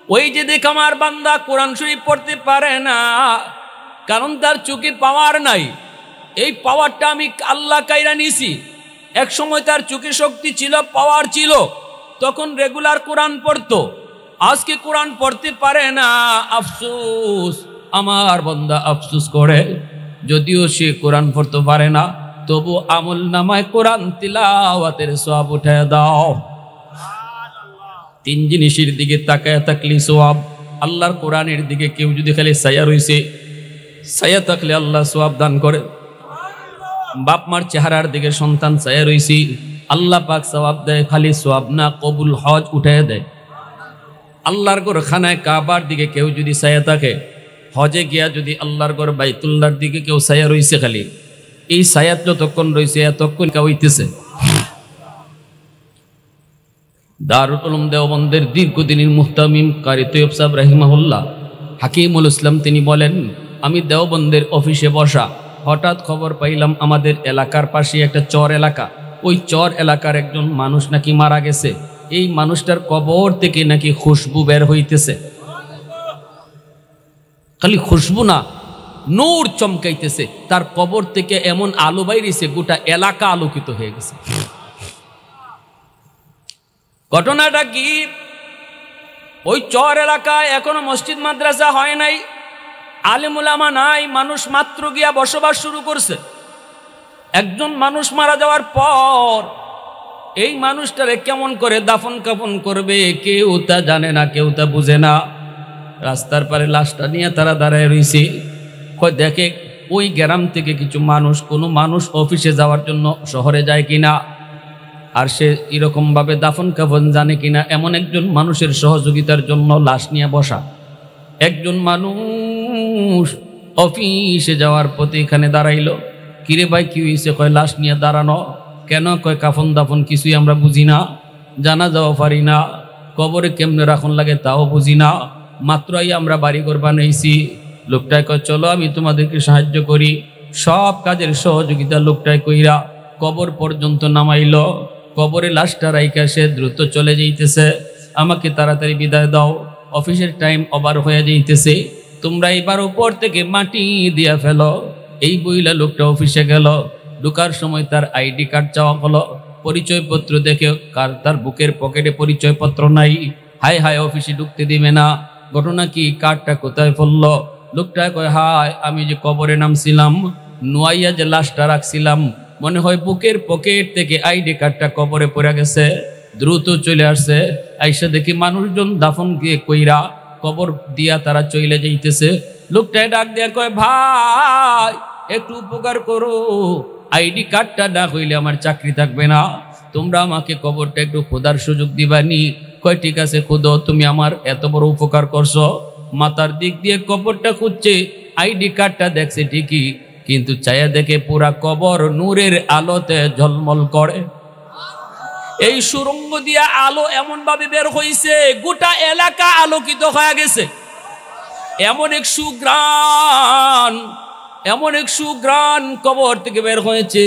ওই যে দেখ আমার বান্দা কোরআন শরীফ পড়তে পারে না, কারণ তার চোখে পাওয়ার নাই। এই পাওয়ারটা আমি আল্লাহ কাইরা নিছি। এক সময় তার চোখে শক্তি ছিল, পাওয়ার ছিল, তখন রেগুলার কোরআন পড়তো। আজকে কোরআন পড়তে পারে না, আফসোস, আমার বান্দা আফসোস করে। যদিও সে কোরআন পড়তে পারে না তবু আমল নামায় কোরআন তিলাওয়াতের সওয়াব উঠায় দাও। তিন জিনিসের দিকে তাকায় থাকলে সওয়াব। আল্লাহর কোরআনের দিকে কেউ যদি খালি ছায়া রইছে, ছায়া থাকলে আল্লাহ সওয়াব দান করে। বাপ মার চেহারার দিকে সন্তান ছায়া রইছে, আল্লাহ পাক সওয়াব দেয়, খালি সওয়াব না কবুল হজ উঠায় দেয়। আল্লাহর ঘর খানায় কাবার দিকে কেউ যদি ছায়া থাকে, হজে গিয়া যদি আল্লাহর ঘর বাইতুল্লাহর দিকে কেউ ছায়া রইছে, খালি এই ছায়াত যতক্ষণ রইছে এতক্ষণ কা হইতেছে। দারুল উলুম দেওবন্দের দীর্ঘদিনের মুহতামিম কারি তৈয়ব সাহেব রাহিমাহুল্লাহ হাকিমুল ইসলাম তিনি বলেন, আমি দেওবন্দের অফিসে বসা, হঠাৎ খবর পাইলাম আমাদের এলাকার পাশে একটা চর এলাকা, ওই চর এলাকার একজন মানুষ নাকি মারা গেছে। এই মানুষটার কবর থেকে নাকি খুশবু বের হইতেছে। খালি খুশবু না, নূর চমকাইতেছে। তার কবর থেকে এমন আলো বাইরেছে গোটা এলাকা আলোকিত হয়ে গেছে। ঘটনাটা কি? ওই চর এলাকায় এখনো মসজিদ মাদ্রাসা হয় নাই, আলেম উলামা নাই, মানুষ মাত্র গিয়া বসবাস শুরু করছে। একজন মানুষ মারা যাওয়ার পর এই মানুষটারে কেমন করে দাফন কাফন করবে কেউ তা জানে না, কেউ তা বুঝে না। রাস্তার পারে লাশটা নিয়ে তারা দাঁড়ায় রয়েছে। দেখে ওই গ্রাম থেকে কিছু মানুষ, কোনো মানুষ অফিসে যাওয়ার জন্য শহরে যায় কিনা, আর সে এরকমভাবে দাফন কাফন জানে কিনা, এমন একজন মানুষের সহযোগিতার জন্য লাশ নিয়ে বসা। একজন মানুষ অফিসে যাওয়ার পথে এখানে দাঁড়াইলো। কিরে ভাই কি হয়েছে? কয় লাশ নিয়ে দাঁড়ানো কেন? কয় কাফন দাফন কিছুই আমরা বুঝি না, জানা যাওয়া পারি না, কবরে কেমনে রাখন লাগে তাও বুঝি না, মাত্রই আমরা বাড়িঘর বানাইছি। লোকটায় কয় চলো আমি তোমাদেরকে সাহায্য করি। সব কাজের সহযোগিতা লোকটায় কইরা কবর পর্যন্ত নামাইল। কবরে লাশটা রাইকা সে দ্রুত চলে যাইতেছে, আমাকে তাড়াতাড়ি বিদায় দাও, অফিসের টাইম ওভার হয়ে যাইতেছে, তোমরা এবার উপর থেকে মাটি দিয়া ফেলো। এই বইলা লোকটা অফিসে গেল। ঢোকার সময় তার আইডি কার্ড চাওয়া হলো, পরিচয়পত্র দেখে তার বুকের পকেটে পরিচয়পত্র নাই। হায় হায় অফিসে ঢুকতে দিবে না। ঘটনা কি, কার্ডটা কোথায় পড়লো? লোকটা কয়, হায় আমি যে কবরে নামছিলাম, নোয়াইয়া যে লাশটা রাখছিলাম, মনে হয় বুকের পকেট থেকে আইডি কার্ডটা কবরে পড়ে গেছে। দ্রুত চলে আসছে, আইসা দেখি মানুষজন দাফন গিয়ে কইরা কবর দিয়া তারা চলে যাইতেছে। লোকটায় ডাক দেয়া কয়, ভাই একটু উপকার করো, আইডি কার্ডটা না হইলে আমার চাকরি থাকবে না, তোমরা আমাকে কবরটা একটু খোদার সুযোগ দিবানি। কয় ঠিক আছে খুদো, তুমি আমার এত বড় উপকার করছো। মাথার দিক দিয়ে কবরটা খুঁজছে, আইডি কার্ডটা দেখছে ঠিকই, কিন্তু চায়া দেখে পুরা কবর নূরের আলোতে ঝলমল করে। এই সুরঙ্গ দিয়া আলো এমন ভাবে বের হইছে, গোটা এলাকা আলোকিত হয়ে গেছে। এমন এক সুগ্রাণ কবর থেকে বের হয়েছে,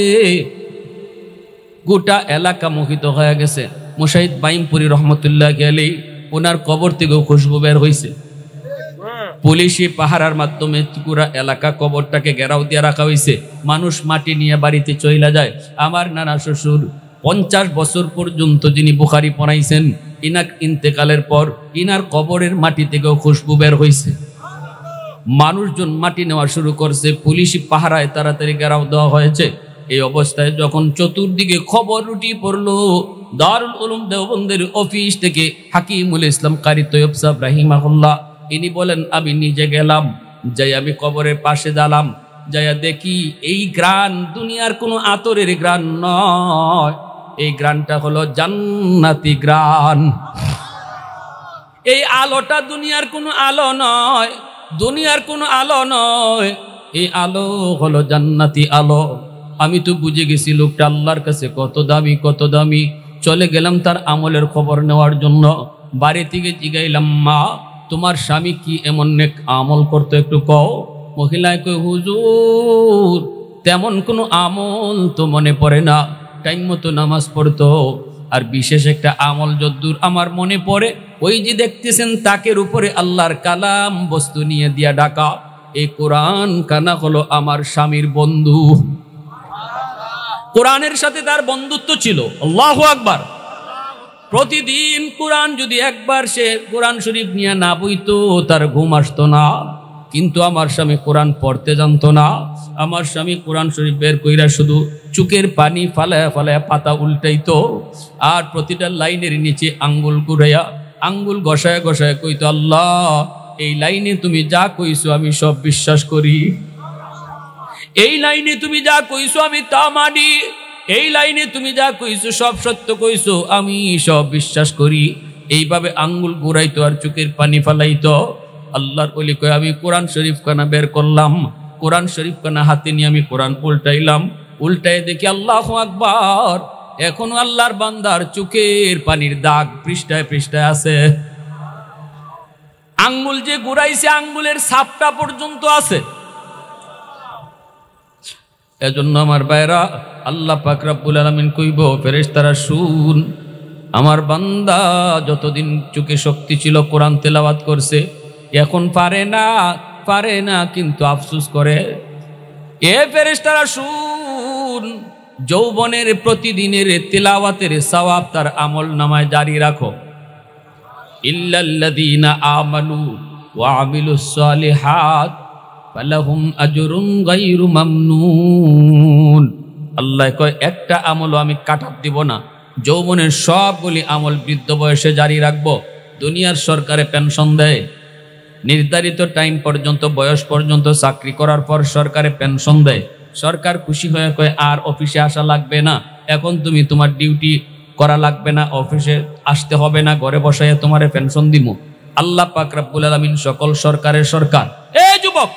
গোটা এলাকা মোহিত হয়ে গেছে। মুশাহিদ বাইমপুরি রহমতুল্লাহ আলাইহি, ওনার কবর থেকেও খুশবু বের হয়েছে। পুলিশি পাহারার মাধ্যমে পুরা এলাকা কবরটাকে ঘেরাও দিয়ে রাখা হয়েছে। মানুষ মাটি নিয়ে বাড়িতে চলে যায়। আমার নানা শ্বশুর 50 বছর পর্যন্ত যিনি বুখারি পড়াইছেন, ইনার ইন্তেকালের পর ইনার কবরের মাটি থেকেও খুশবু বের হয়েছে। মানুষজন মাটি নেওয়া শুরু করছে, পুলিশি পাহারায় তাড়াতাড়ি ঘেরাও দেওয়া হয়েছে। এই অবস্থায় যখন চতুর্দিকে খবর রুটি পড়লো, দারুল উলুম দেওবন্দের অফিস থেকে হাকিমুল ইসলাম কারি তৈয়ব সাহেব রাহিমাহুল্লাহ, ইনি বলেন আমি নিজে গেলাম, যাই আমি কবরের পাশে দাঁড়ালাম, যাইয়া দেখি এই গ্রান দুনিয়ার কোনো আতরের গ্রান নয়, এই গ্রানটা হলো জান্নাতি গ্রান। এই আলোটা দুনিয়ার কোনো আলো নয়, দুনিয়ার কোনো আলো নয়, এই আলো হলো জান্নাতি আলো। আমি তো বুঝে গেছি লোকটা আল্লাহর কাছে কত দামি কত দামি। চলে গেলাম তার আমলের খবর নেওয়ার জন্য। বাড়ি থেকে জিগাইলাম, মা তোমার স্বামী কি এমন নেক আমল করতো একটু কও। মহিলায় কই, হুজুর তেমন কোনো আমল তো মনে পড়ে না, টাইম মতো নামাজ পড়তো, আর বিশেষ একটা আমল যদ্দূর আমার মনে পড়ে, ওই যে দেখতেছেন তাকের উপরে আল্লাহর কালাম বস্তু নিয়ে দিয়া ডাকা, এই কোরআন কানা হলো আমার স্বামীর বন্ধু। কোরআনের সাথে তার বন্ধুত্ব ছিল। আল্লাহু আকবার। প্রতিদিন কোরআন যদি একবার সে কোরআন শরীফ নিয়ে না বইতো, তার ঘুম আসতো না। কিন্তু আমার স্বামী কোরআন পড়তে জানতো না। আমার স্বামী কোরআন শরীফ বের কইরা শুধু চুকের পানি ফালায়া ফালায়া পাতা উল্টাইতো, আর প্রতিটা লাইনের নিচে আঙ্গুল ঘুরাইয়া আঙ্গুল ঘষায় ঘষায় কইতো, আল্লাহ এই লাইনে তুমি যা কইছো আমি সব বিশ্বাস করি, এই লাইনে তুমি যা কইছো আমি তা মানি, এই লাইনে তুমি যা কইছো সব সত্য কইছো, আমি সব বিশ্বাস করি। এইভাবে আঙ্গুল ঘুরাইতো আর চোখের পানি ফালাইতো। আল্লাহর ওলি কয়, আমি কোরআন শরীফ খানা বের করলাম, কোরআন শরীফ খানা হাতে নিয়ে আমি কোরআন উল্টাইলাম, উল্টাই দেখি আল্লাহু আকবার, এখনো আল্লাহর বান্দার চোখের পানির দাগ পৃষ্ঠায় পৃষ্ঠায় আছে। আঙ্গুল যে ঘুরাইছে আঙ্গুলের ছাপটা পর্যন্ত আছে। এজন্য আমার ভাইরা, আল্লাহ পাক রব্বুল আলামিন কইব, ফেরেশতারা শুন, আমার বান্দা যতদিন চোখে শক্তি ছিল কোরআন তেলাওয়াত করছে, এখন পারে না কিন্তু আফসোস করে। এ ফেরেশতারা শুন, যৌবনের প্রতিদিনের তেলাওয়াতের সওয়াব তার আমল নামায় জারি রাখো। ইল্লাল্লাযীনা আমানু ওয়া আমিলুস সালিহাত ফালাহুম আজরুন গায়রু মামনুন। আল্লাহ কয়, একটা আমলও আমি কাটাত দিব না, যৌবনের সবগুলি আমল বৃদ্ধ বয়সে জারি রাখবো। দুনিয়ার সরকারে পেনশন দেয়, নির্ধারিত টাইম পর্যন্ত বয়স পর্যন্ত চাকরি করার পর সরকারে পেনশন দেয়। সরকার খুশি হয়ে কয়, আর অফিসে আসা লাগবে না, এখন তুমি তোমার ডিউটি করা লাগবে না, অফিসে আসতে হবে না, ঘরে বসাইয়া তোমারে পেনশন দিব। আল্লাহ পাক রব্বুল আলামিন সকল সরকারের সরকার। এ যুবক,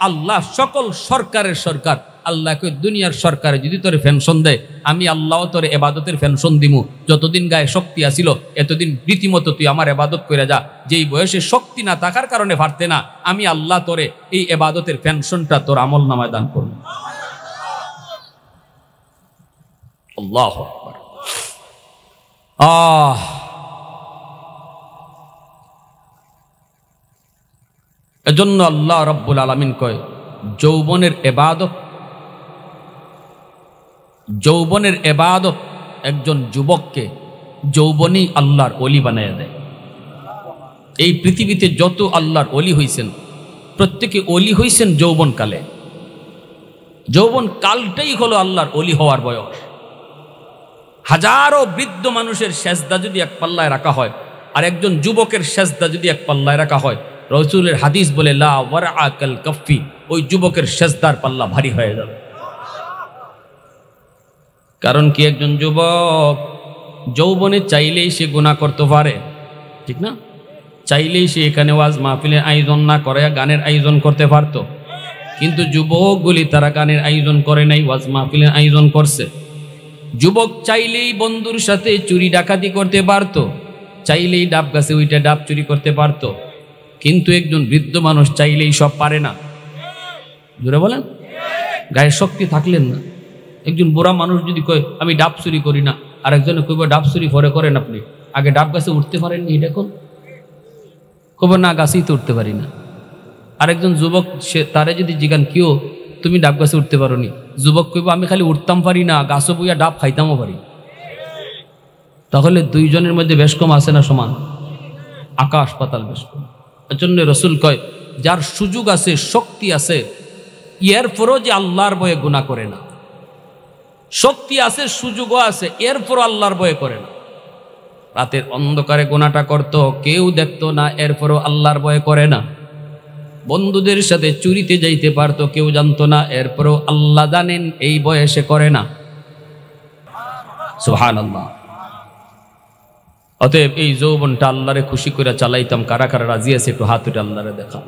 আল্লাহ সকল সরকারের সরকার। আল্লাহ কয়, দুনিয়ার সরকারে যদি তোরে পেনশন দেয়, আমি আল্লাহ তোরে এবাদতের পেনশন দিমু। যতদিন গায়ে শক্তি আসিল এতদিন রীতিমতো তুই আমার এবাদত করে যা। যেই বয়সে শক্তি না থাকার কারণে পারতে না, আমি আল্লাহ তোরে এই এবাদতের পেনশনটা তোর আমল নামায় দান করব। আল্লাহু আকবার। এজন্য আল্লাহ রাব্বুল আলামিন কয়, যৌবনের এবাদত একজন যুবককে যৌবনেই আল্লাহর ওলি বানাইয়া দেয়। এই পৃথিবীতে যত আল্লাহর অলি হইছেন প্রত্যেকে অলি হইছেন যৌবনকালে। যৌবন কালটাই হলো আল্লাহর অলি হওয়ার বয়স। হাজারো বৃদ্ধ মানুষের সেজদা যদি এক পাল্লায় রাখা হয় আর একজন যুবকের সেজদা যদি এক পাল্লায় রাখা হয়, রাসূলের হাদিস বলে লা ওয়ারআ কাল কাফি, ওই যুবকের সেজদার পাল্লা ভারী হয়ে যাবে। কারণ কি, একজন যুবক যৌবনে চাইলেই সে গুনাহ করতে পারে, ঠিক না? চাইলেই সে এখানে ওয়াজ মাহফিলের আয়োজন না করে গানের আয়োজন করতে পারতো, কিন্তু যুবকগুলি তারা গানের আয়োজন করে নাই, ওয়াজ মাহফিলের আয়োজন করছে। যুবক চাইলেই বন্ধুর সাথে চুরি ডাকাতি করতে পারতো, চাইলেই ডাব গাছে উইটা ডাব চুরি করতে পারতো, কিন্তু একজন বৃদ্ধ মানুষ চাইলেই সব পারে না। জোরে বলেন, গায়ে শক্তি থাকলেন না। একজন বুড়া মানুষ যদি কয় আমি ডাব চুরি করি না, আর একজনে কইব ডাব চুরি পরে করেন, আপনি আগে ডাব গাছে উঠতে পারেননি, দেখুন কব না গাছেই তো উঠতে পারি না। আরেকজন যুবক সে তারে যদি জিজ্ঞান কেউ তুমি ডাব গাছে উঠতে পারো নি, যুবক কইব আমি খালি উঠতাম পারি না, গাছও বইয়া ডাব খাইতামও পারি। তাহলে দুইজনের মধ্যে বেশ কম আছে না সমান? আকাশ পাতাল বেশ কম। এর জন্য রসুল কয় যার সুযোগ আছে শক্তি আছে এরপরও যে আল্লাহর ভয়ে গুনাহ করে না, শক্তি আছে সুযোগও আছে এরপরও আল্লাহর ভয়ে করে না। রাতের অন্ধকারে গুনাহটা করতো, কেউ দেখতো না, এরপরও আল্লাহর ভয়ে করে না। বন্ধুদের সাথে চুরিতে যাইতে পারতো, কেউ জানতো না, এরপরও আল্লাহ জানেন, এই বয়সে করে না। সুবহানাল্লাহ। অতএব এই যৌবনটা আল্লাহরে খুশি করে চালাইতাম। কারা কারা রাজি আছে একটু হাত উঠে আল্লাহরে দেখা।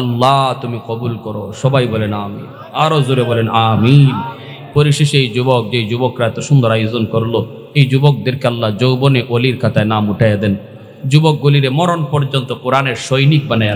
আল্লাহ তুমি কবুল করো। সবাই বলেন আমিন, আরো জোরে বলেন আমিন। পরিশেষে এই যুবক, যে যুবকরা এত সুন্দর আয়োজন করলো, এই যুবকদেরকে আল্লাহ যৌবনে অলির খাতায় নাম উঠাইয়া দেন। যুবকগুলিরে মরণ পর্যন্ত কোরআনের সৈনিক বানায়